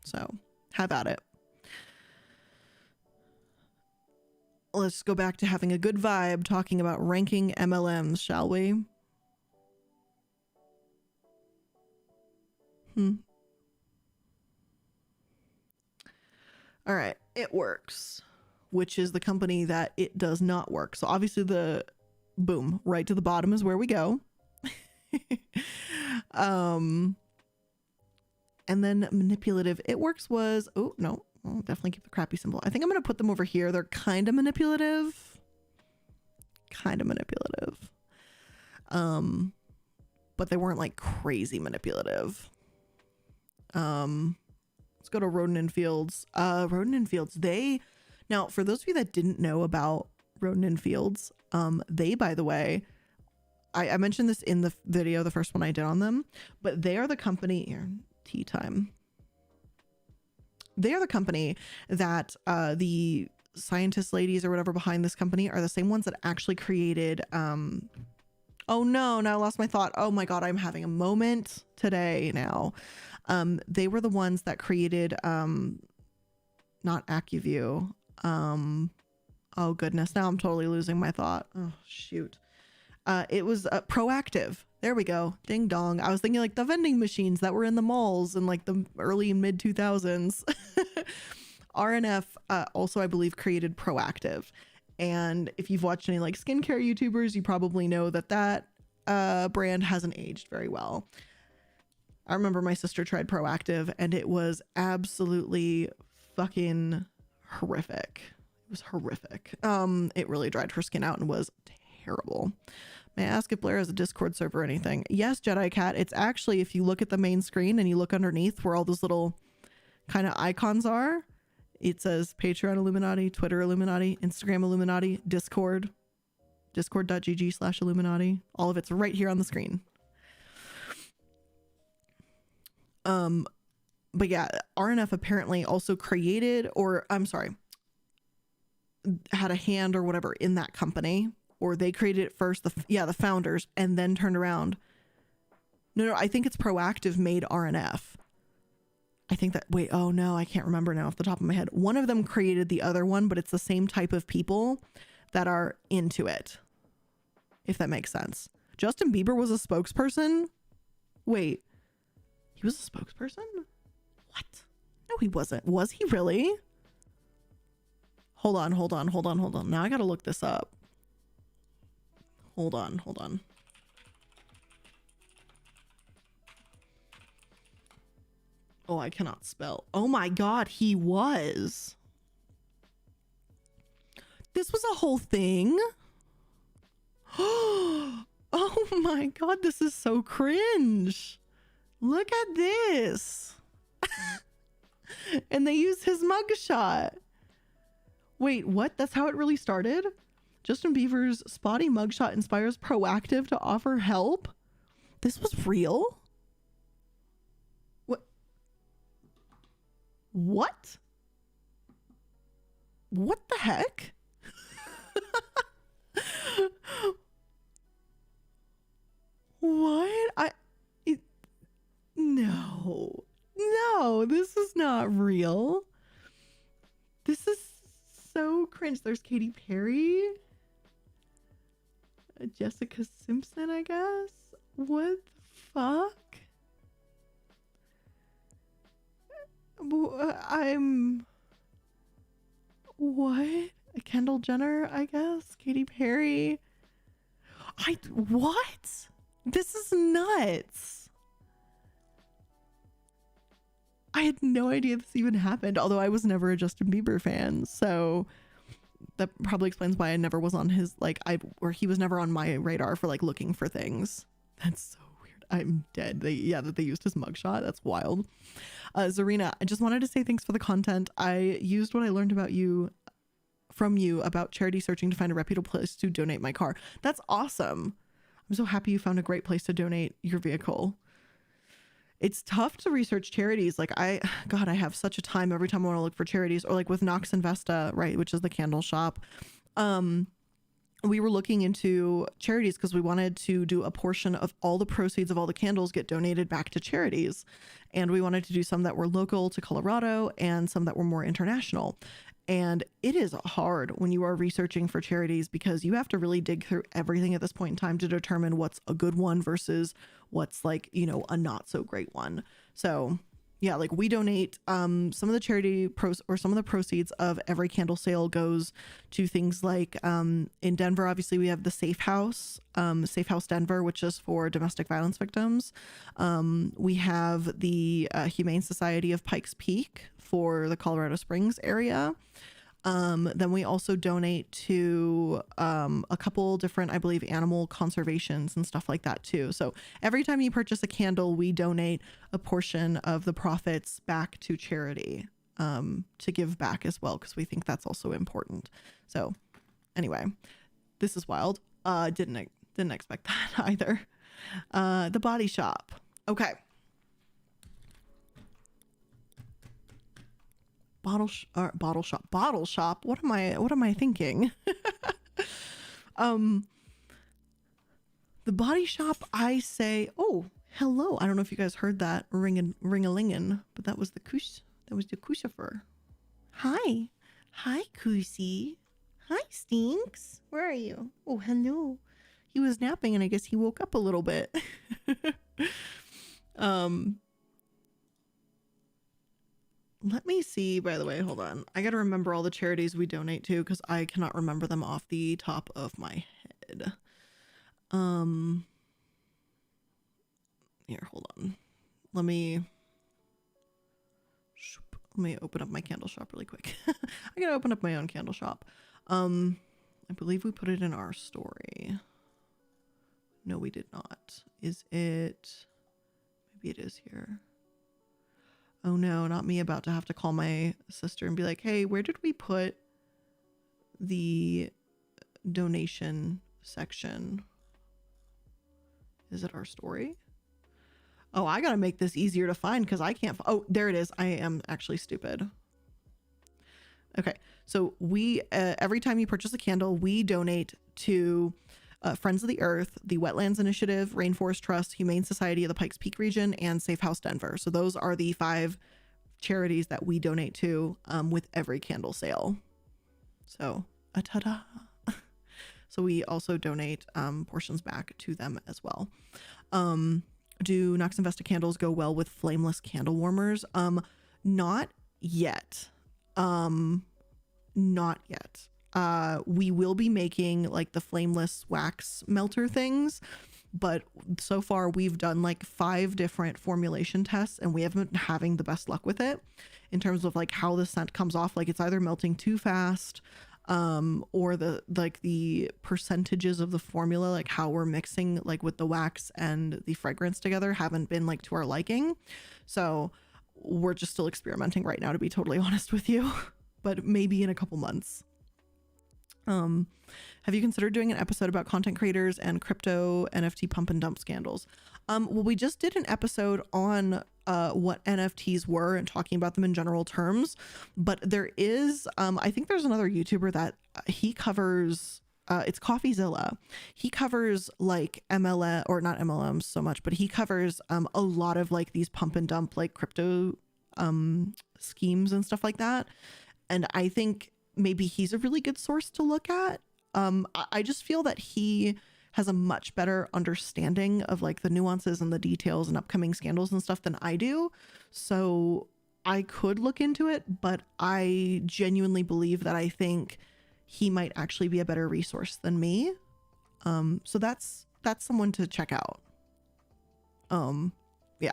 So, have at it. Let's go back to having a good vibe talking about ranking MLMs, shall we? All right, it works, which is the company that it does not work. So obviously the boom, right to the bottom is where we go. And then manipulative. It works was, oh no, I'll definitely keep the crappy symbol. I think I'm going to put them over here. They're kind of manipulative. But they weren't like crazy manipulative. Let's go to Roden and Fields. Roden and Fields, now for those of you that didn't know about Roden and Fields, they, by the way, I mentioned this in the video, the first one I did on them, but they are the company here, tea time. They are the company that the scientist ladies or whatever behind this company are the same ones that actually created oh no, now I lost my thought. Oh my god, I'm having a moment today now. They were the ones that created not AccuView. Oh goodness, now I'm totally losing my thought. Oh shoot. It was Proactive. There we go. Ding dong. I was thinking like the vending machines that were in the malls in like the early and mid 2000s. RNF also, I believe, created Proactive. And if you've watched any like skincare YouTubers, you probably know that that brand hasn't aged very well. I remember my sister tried Proactive and it was absolutely fucking horrific. It was horrific. It really dried her skin out and was terrible. May I ask if Blair has a Discord server or anything? Yes, Jedi Cat. It's actually, if you look at the main screen and you look underneath where all those little kind of icons are, it says Patreon Illuminati, Twitter Illuminati, Instagram Illuminati, Discord, discord.gg/Illuminati. All of it's right here on the screen. But yeah, RNF apparently also created, or I'm sorry, had a hand or whatever in that company, or they created it first, the founders, and then turned around. No, I think it's Proactive made RNF. I think that, wait, oh no, I can't remember now off the top of my head. One of them created the other one, but it's the same type of people that are into it, if that makes sense. Justin Bieber was a spokesperson? Wait, he was a spokesperson? What? No, he wasn't. Was he really? Hold on. Now I gotta look this up. Hold on. Oh, I cannot spell. Oh my god, he was. This was a whole thing? Oh my god, this is so cringe. Look at this. And they used his mugshot. Wait, what? That's how it really started? Justin Bieber's spotty mugshot inspires Proactive to offer help? This was real? What? What the heck? What? No. no, this is not real. This is so cringe. There's Katy Perry. Jessica Simpson, I guess. What the fuck? What? Kendall Jenner, I guess. Katy Perry. What? This is nuts. I had no idea this even happened, although I was never a Justin Bieber fan, so that probably explains why I never was on his, like, or he was never on my radar for, like, looking for things. That's so weird. I'm dead. That they used his mugshot. That's wild. Zarina, I just wanted to say thanks for the content. I used what I learned from you about charity searching to find a reputable place to donate my car. That's awesome. I'm so happy you found a great place to donate your vehicle. It's tough to research charities. Like I have such a time every time I want to look for charities, or like with Nox Investa, right, which is the candle shop. We were looking into charities because we wanted to do a portion of all the proceeds of all the candles get donated back to charities. And we wanted to do some that were local to Colorado and some that were more international. And it is hard when you are researching for charities because you have to really dig through everything at this point in time to determine what's a good one versus what's like, you know, a not so great one. So yeah, like we donate some of the charity some of the proceeds of every candle sale goes to things like in Denver, obviously we have the Safe House Denver, which is for domestic violence victims. We have the Humane Society of Pikes Peak for the Colorado Springs area. Then we also donate to a couple different, I believe, animal conservations and stuff like that too. So every time you purchase a candle, we donate a portion of the profits back to charity to give back as well, because we think that's also important. So anyway, this is wild. Didn't expect that either. The Body Shop. Okay. Bottle shop. What am I thinking? The Body Shop, I say, oh, hello. I don't know if you guys heard that ring-a-lingin', but that was the Kushifer. Hi, Kusi. Hi, Stinks. Where are you? Oh, hello. He was napping and I guess he woke up a little bit. Let me see, by the way, hold on. I got to remember all the charities we donate to because I cannot remember them off the top of my head. Here, hold on. Let me open up my candle shop really quick. I got to open up my own candle shop. I believe we put it in our story. No, we did not. Is it? Maybe it is here. Oh no, not me about to have to call my sister and be like, hey, where did we put the donation section? Is it our story? Oh, I gotta make this easier to find because I can't. Oh, there it is. I am actually stupid. Okay, so we every time you purchase a candle, we donate to Friends of the Earth, the Wetlands Initiative, Rainforest Trust, Humane Society of the Pikes Peak region, and Safe House Denver. So those are the 5 charities that we donate to with every candle sale. So ta-da! So we also donate portions back to them as well. Do Nox Investa candles go well with flameless candle warmers? Not yet. Not yet. We will be making like the flameless wax melter things, but so far we've done like 5 different formulation tests and we haven't been having the best luck with it in terms of like how the scent comes off. Like it's either melting too fast, or the percentages of the formula, like how we're mixing like with the wax and the fragrance together haven't been like to our liking. So we're just still experimenting right now, to be totally honest with you, but maybe in a couple months. Have you considered doing an episode about content creators and crypto NFT pump and dump scandals? Well, we just did an episode on what NFTs were and talking about them in general terms, but there is, I think there's another YouTuber that he covers, it's CoffeeZilla. He covers like MLM, or not MLMs so much, but he covers a lot of like these pump and dump like crypto schemes and stuff like that. And I think maybe he's a really good source to look at. I just feel that he has a much better understanding of like the nuances and the details and upcoming scandals and stuff than I do. So I could look into it, but I genuinely believe that I think he might actually be a better resource than me. So that's someone to check out. Yeah.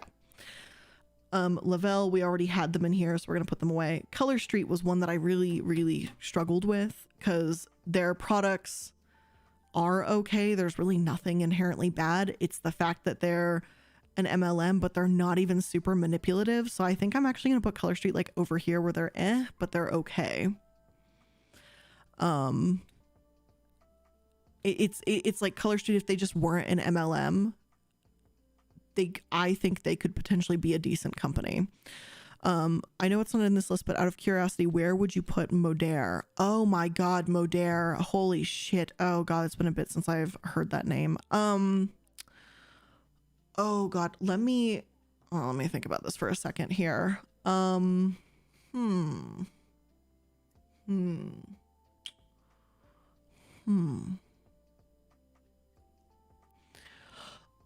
Lavelle, we already had them in here, so we're gonna put them away. Color Street was one that I really struggled with because their products are okay. There's really nothing inherently bad. It's the fact that they're an MLM, but they're not even super manipulative. So I think I'm actually gonna put Color Street like over here where they're but they're okay. It's like Color Street, if they just weren't an MLM, I think they could potentially be a decent company. I know it's not in this list, but out of curiosity, where would you put Modere? Oh my God, Modere. Holy shit. Oh God, it's been a bit since I've heard that name. Oh God, let me think about this for a second here.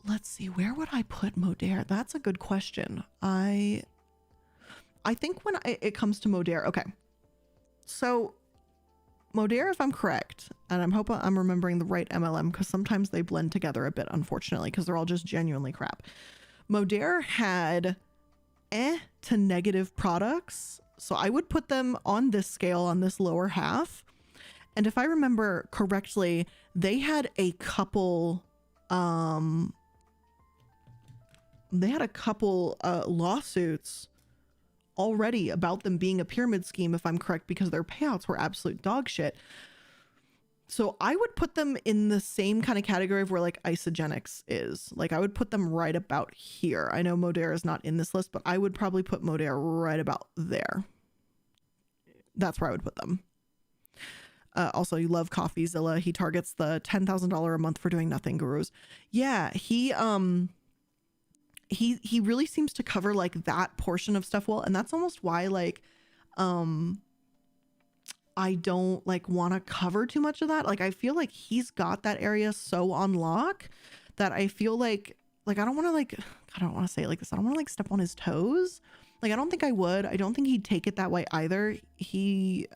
Let's see, where would I put Modere? That's a good question. I think when it comes to Modere, okay. So Modere, if I'm correct, and I'm hoping I'm remembering the right MLM, because sometimes they blend together a bit, unfortunately, because they're all just genuinely crap. Modere had to negative products. So I would put them on this scale, on this lower half. And if I remember correctly, they had a couple lawsuits already about them being a pyramid scheme, if I'm correct, because their payouts were absolute dog shit. So I would put them in the same kind of category of where like Isogenics is. Like I would put them right about here. I know Modere is not in this list, but I would probably put Modere right about there. That's where I would put them. Also, you love CoffeeZilla. He targets the $10,000 a month for doing nothing gurus. Yeah, he really seems to cover like that portion of stuff well, and that's almost why like I don't like want to cover too much of that. Like I feel like he's got that area so on lock that I feel like I don't want to say it like this. I don't want to like step on his toes. Like I don't think I would. I don't think he'd take it that way either. He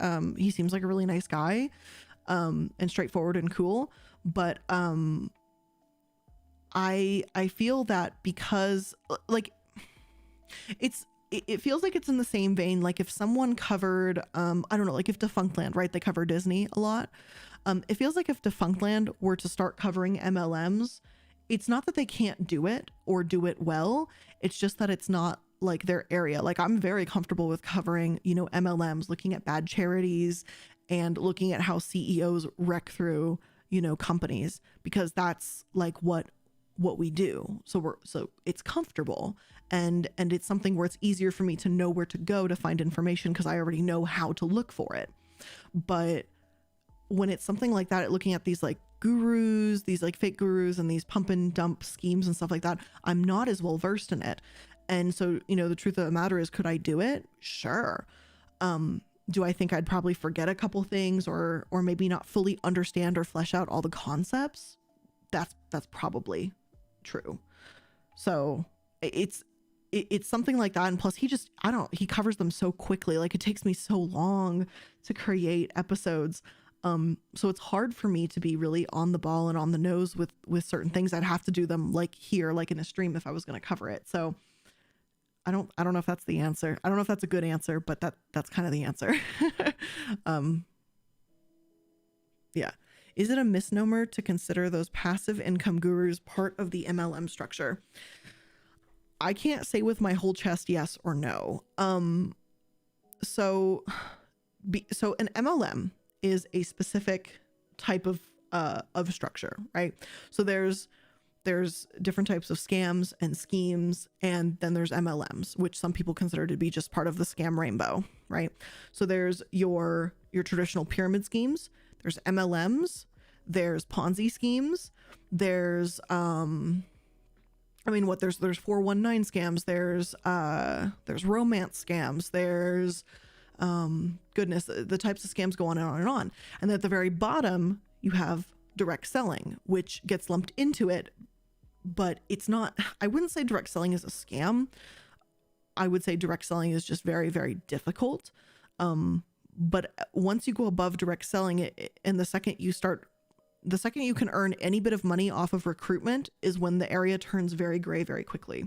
seems like a really nice guy, and straightforward and cool, but I feel that because like it feels like it's in the same vein. Like if someone covered, I don't know, like if Defunctland, right? They cover Disney a lot. It feels like if Defunctland were to start covering MLMs, it's not that they can't do it or do it well. It's just that it's not like their area. Like I'm very comfortable with covering, you know, MLMs, looking at bad charities and looking at how CEOs wreck through, you know, companies, because that's like what we do. So it's comfortable and it's something where it's easier for me to know where to go to find information because I already know how to look for it. But when it's something like that, looking at these like gurus, these like fake gurus and these pump and dump schemes and stuff like that, I'm not as well versed in it. And so, you know, the truth of the matter is, could I do it? Sure. Do I think I'd probably forget a couple things or maybe not fully understand or flesh out all the concepts? That's probably true. So it's something like that. And plus he covers them so quickly. Like it takes me so long to create episodes. So it's hard for me to be really on the ball and on the nose with certain things. I'd have to do them like here, like in a stream if I was going to cover it. So I don't know if that's the answer. I don't know if that's a good answer, but that's kind of the answer. Yeah. Is it a misnomer to consider those passive income gurus part of the MLM structure? I can't say with my whole chest yes or no. So an MLM is a specific type of structure, right? So there's different types of scams and schemes, and then there's MLMs, which some people consider to be just part of the scam rainbow, right? So there's your traditional pyramid schemes, there's MLMs, there's Ponzi schemes, there's I mean, what there's 419 scams, there's romance scams, there's goodness, the types of scams go on and on and on. And then at the very bottom, you have direct selling, which gets lumped into it, but it's not, I wouldn't say direct selling is a scam. I would say direct selling is just very, very difficult. But once you go above direct selling, and the second you can earn any bit of money off of recruitment is when the area turns very gray very quickly.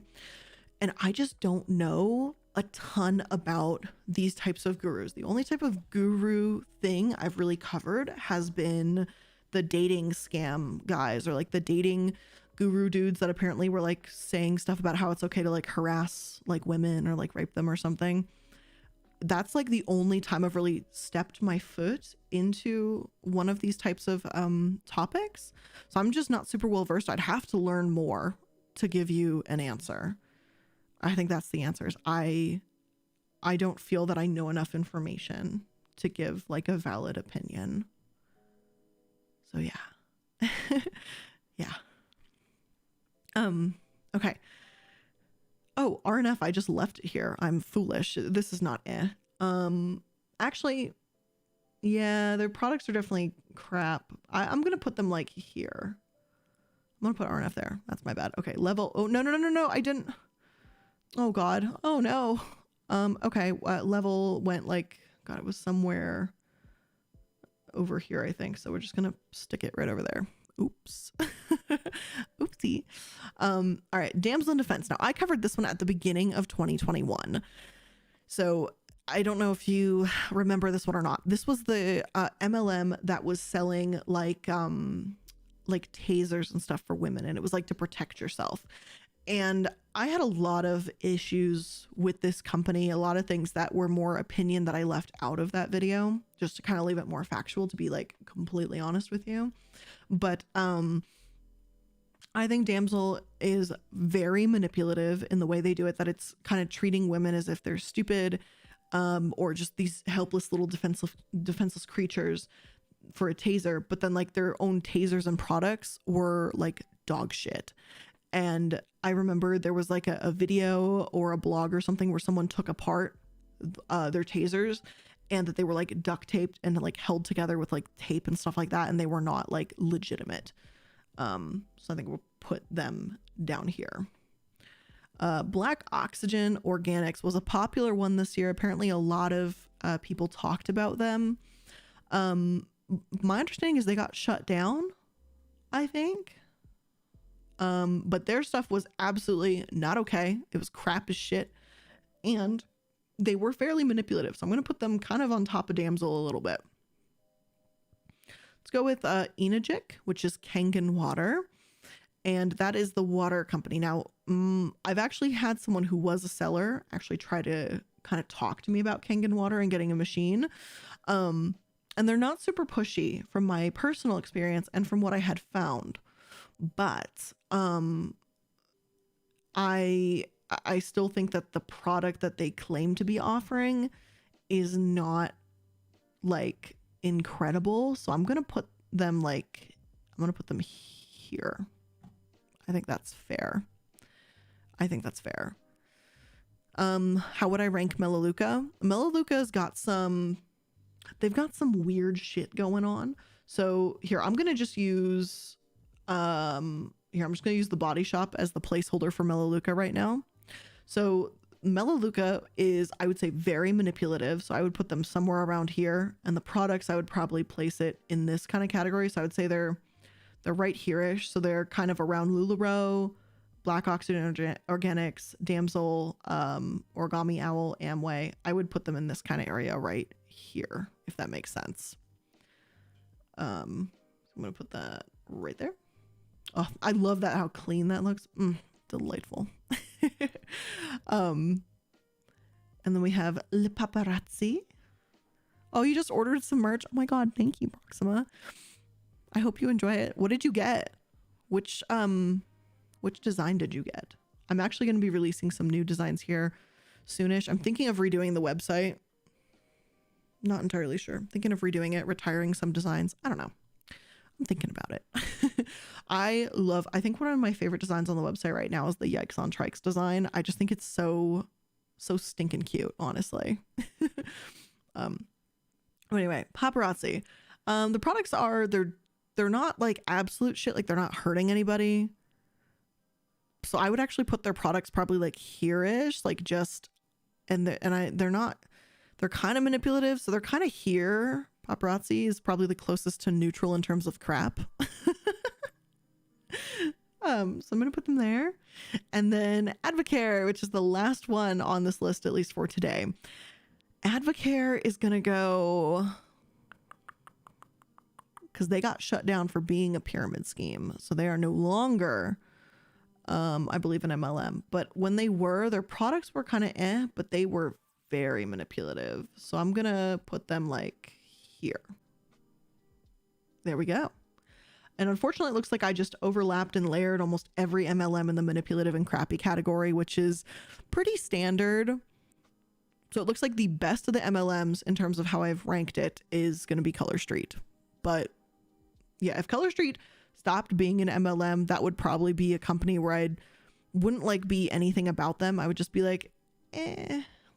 And I just don't know a ton about these types of gurus. The only type of guru thing I've really covered has been the dating scam guys, or like the dating guru dudes that apparently were like saying stuff about how it's okay to like harass like women or like rape them or something. That's like the only time I've really stepped my foot into one of these types of topics. So I'm just not super well versed. I'd have to learn more to give you an answer. I think that's the answers. I don't feel that I know enough information to give like a valid opinion. So yeah. Yeah. Okay. Oh, RNF, I just left it here. I'm foolish. This is not actually, yeah, their products are definitely crap. I'm going to put them like here. I'm going to put RNF there. That's my bad. Okay, level. Oh, no. I didn't. Oh, God. Oh, no. Okay, level went like, God, it was somewhere over here, I think. So we're just going to stick it right over there. Oops. Oopsie. All right. Damsel in defense. Now I covered this one at the beginning of 2021. So I don't know if you remember this one or not. This was the MLM that was selling like tasers and stuff for women. And it was like to protect yourself. And I had a lot of issues with this company, a lot of things that were more opinion that I left out of that video, just to kind of leave it more factual, to be like completely honest with you. But I think Damsel is very manipulative in the way they do it, that it's kind of treating women as if they're stupid, or just these helpless little defenseless creatures for a taser. But then like their own tasers and products were like dog shit. And I remember there was like a video or a blog or something where someone took apart their tasers, and that they were like duct taped and like held together with like tape and stuff like that. And they were not like legitimate. So I think we'll put them down here. Black Oxygen Organics was a popular one this year. Apparently a lot of people talked about them. My understanding is they got shut down, I think. But their stuff was absolutely not okay. It was crap as shit. And they were fairly manipulative. So I'm going to put them kind of on top of Damsel a little bit. Let's go with Enagic, which is Kangen water. And that is the water company. Now, I've actually had someone who was a seller actually try to kind of talk to me about Kangen water and getting a machine. And they're not super pushy from my personal experience and from what I had found. But I still think that the product that they claim to be offering is not like incredible. So I'm going to put them here. I think that's fair. How would I rank Melaleuca? Melaleuca's got they've got some weird shit going on. So here, I'm going to just use, I'm just going to use the Body Shop as the placeholder for Melaleuca right now. So Melaleuca is, I would say, very manipulative. So I would put them somewhere around here, and the products, I would probably place it in this kind of category. So I would say they're right here-ish. So they're kind of around LuLaRoe, Black Oxygen Organics, Damsel, Origami Owl, Amway. I would put them in this kind of area right here, if that makes sense. I'm going to put that right there. Oh, I love that, how clean that looks. Delightful. And then we have Le Paparazzi. Oh, you just ordered some merch. Oh my God. Thank you, Proxima. I hope you enjoy it. What did you get? Which design did you get? I'm actually going to be releasing some new designs here soonish. I'm thinking of redoing the website. Not entirely sure. Thinking of redoing it, retiring some designs. I don't know. I'm thinking about it. I think one of my favorite designs on the website right now is the Yikes on Trikes design. I just think it's so stinking cute, honestly. Anyway, paparazzi. The products are, they're not like absolute shit. Like they're not hurting anybody. So I would actually put their products probably like here-ish, like just, they're kind of manipulative. So they're kind of here. Paparazzi is probably the closest to neutral in terms of crap. So I'm going to put them there. And then Advocare, which is the last one on this list, at least for today. Advocare is going to go, because they got shut down for being a pyramid scheme. So they are no longer, I believe, an MLM. But when they were, their products were kind of but they were very manipulative. So I'm going to put them like here. There we go. And unfortunately, it looks like I just overlapped and layered almost every MLM in the manipulative and crappy category, which is pretty standard. So it looks like the best of the MLMs in terms of how I've ranked it is going to be Color Street. But yeah, if Color Street stopped being an MLM, that would probably be a company where I wouldn't like be anything about them. I would just be like,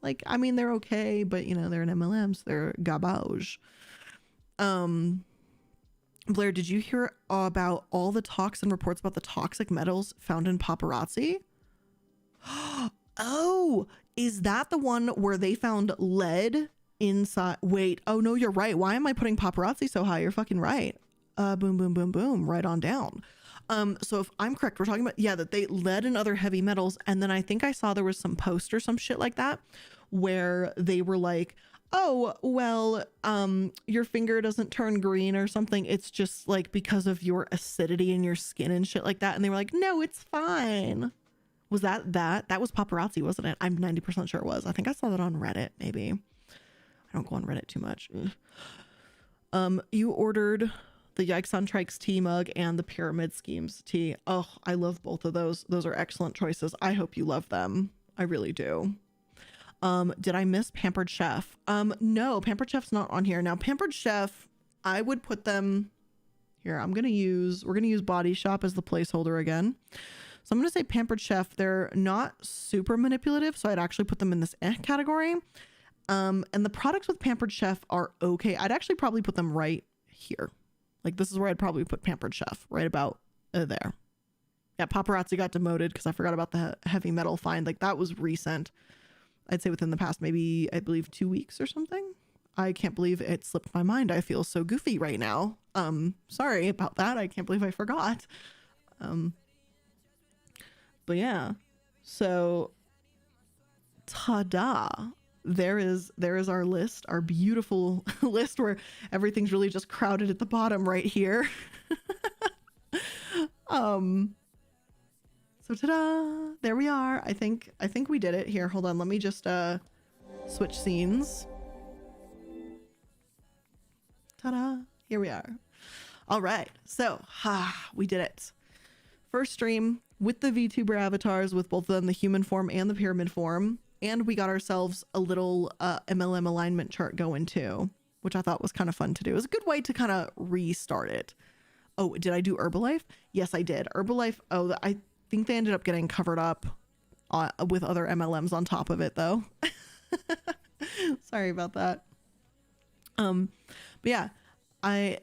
like, I mean, they're okay, but you know, they're an MLM, so they're garbage. Blair, did you hear about all the talks and reports about the toxic metals found in paparazzi? Oh, is that the one where they found lead inside? Wait, oh no, you're right. Why am I putting paparazzi so high? You're fucking right. Boom, boom, boom, boom, right on down. So if I'm correct, we're talking about, yeah, that they lead and other heavy metals. And then I think I saw there was some post or some shit like that where they were like, oh, well, your finger doesn't turn green or something. It's just like because of your acidity in your skin and shit like that. And they were like, no, it's fine. Was that was paparazzi, wasn't it? I'm 90% sure it was. I think I saw that on Reddit, maybe. I don't go on Reddit too much. You ordered the Yikes on Trikes tea mug and the Pyramid Schemes tea. Oh, I love both of those. Those are excellent choices. I hope you love them. I really do. Did I miss Pampered Chef? No, Pampered Chef's not on here. Now, Pampered Chef, I would put them here. We're going to use Body Shop as the placeholder again. So I'm going to say Pampered Chef. They're not super manipulative, so I'd actually put them in this category. And the products with Pampered Chef are okay. I'd actually probably put them right here. Like this is where I'd probably put Pampered Chef, right about there. Yeah, paparazzi got demoted because I forgot about the heavy metal find. Like that was recent. I'd say within the past, maybe, I believe 2 weeks or something. I can't believe it slipped my mind. I feel so goofy right now. Sorry about that. I can't believe I forgot. But yeah, so ta-da. There is our list, our beautiful list where everything's really just crowded at the bottom right here. So ta-da, there we are. I think we did it here. Hold on, let me just switch scenes. Ta-da, here we are. All right, so we did it. First stream with the VTuber avatars, with both of them, the human form and the pyramid form. And we got ourselves a little MLM alignment chart going too, which I thought was kind of fun to do. It was a good way to kind of restart it. Oh, did I do Herbalife? Yes, I did. Herbalife, oh, I think they ended up getting covered up with other MLMs on top of it though. Sorry about that. But yeah, I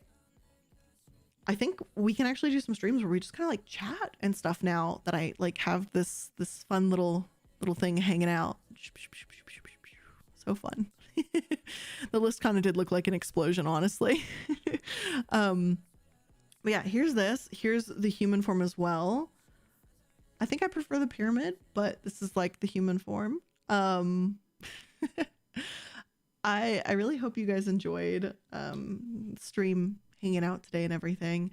think we can actually do some streams where we just kind of like chat and stuff now that I like have this fun little thing hanging out. So fun. The list kind of did look like an explosion, honestly. But yeah, here's the human form as well. I think I prefer the pyramid, but this is like the human form. I really hope you guys enjoyed stream hanging out today and everything.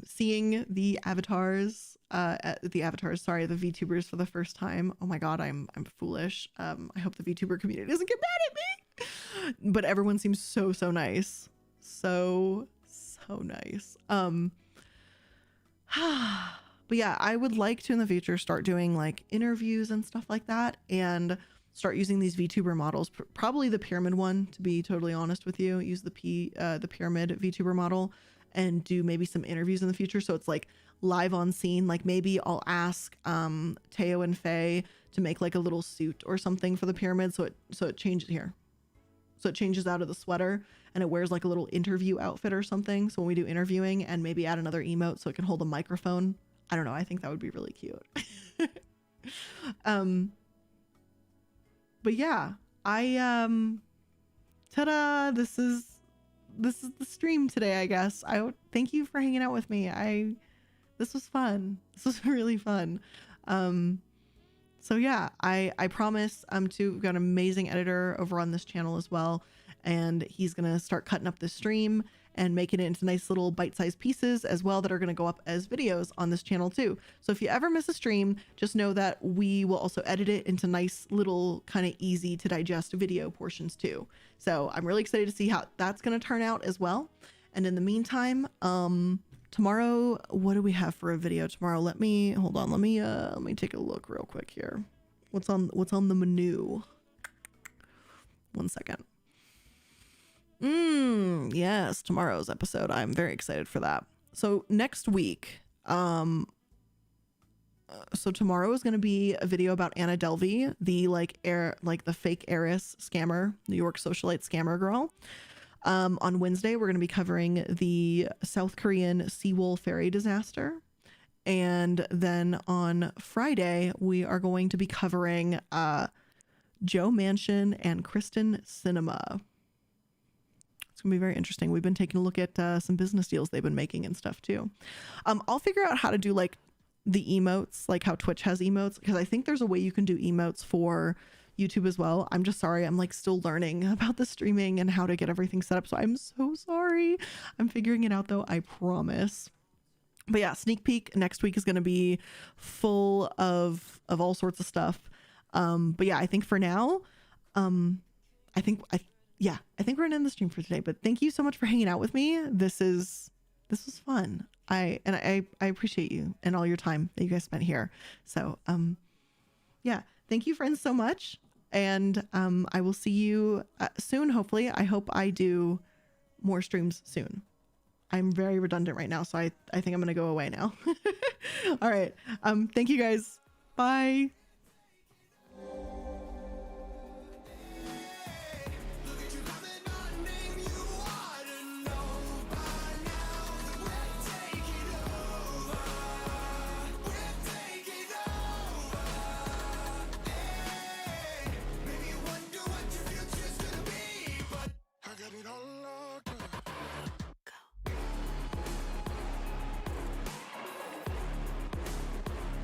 Seeing the avatars, the VTubers for the first time. Oh my god, I'm foolish. I hope the VTuber community doesn't get mad at me. But everyone seems so nice. So nice. But yeah, I would like to in the future start doing like interviews and stuff like that and start using these VTuber models, probably the pyramid one, to be totally honest with you. Use the pyramid VTuber model and do maybe some interviews in the future. So it's like live on scene. Like maybe I'll ask Teo and Faye to make like a little suit or something for the pyramid. So it changes here. So it changes out of the sweater and it wears like a little interview outfit or something. So when we do interviewing, and maybe add another emote so it can hold a microphone. I don't know. I think that would be really cute. But yeah, ta-da, this is the stream today, I guess. Thank you for hanging out with me. This was fun. This was really fun. So yeah, I promise we've got an amazing editor over on this channel as well, and he's gonna start cutting up this stream and making it into nice little bite-sized pieces as well that are gonna go up as videos on this channel too. So if you ever miss a stream, just know that we will also edit it into nice little kind of easy to digest video portions too. So I'm really excited to see how that's gonna turn out as well. And in the meantime, tomorrow, what do we have for a video tomorrow? Hold on, let me take a look real quick here. What's on the menu? 1 second. Yes, tomorrow's episode. I'm very excited for that. So next week, so tomorrow is going to be a video about Anna Delvey, the the fake heiress scammer, New York socialite scammer girl. On Wednesday, we're going to be covering the South Korean Seawolf ferry disaster. And then on Friday, we are going to be covering Joe Manchin and Kristen Cinema. It's gonna be very interesting. We've been taking a look at some business deals they've been making and stuff too. I'll figure out how to do like the emotes, like how Twitch has emotes, because I think there's a way you can do emotes for YouTube as well. I'm just sorry, I'm like still learning about the streaming and how to get everything set up, so I'm so sorry. I'm figuring it out though, I promise. But yeah, sneak peek next week is going to be full of all sorts of stuff. But yeah, I think for now, I think we're gonna end the stream for today. But thank you so much for hanging out with me. This was fun. I appreciate you and all your time that you guys spent here. So yeah, thank you friends so much. And I will see you soon, hopefully. I hope I do more streams soon. I'm very redundant right now, so I think I'm gonna go away now. All right. Thank you guys. Bye.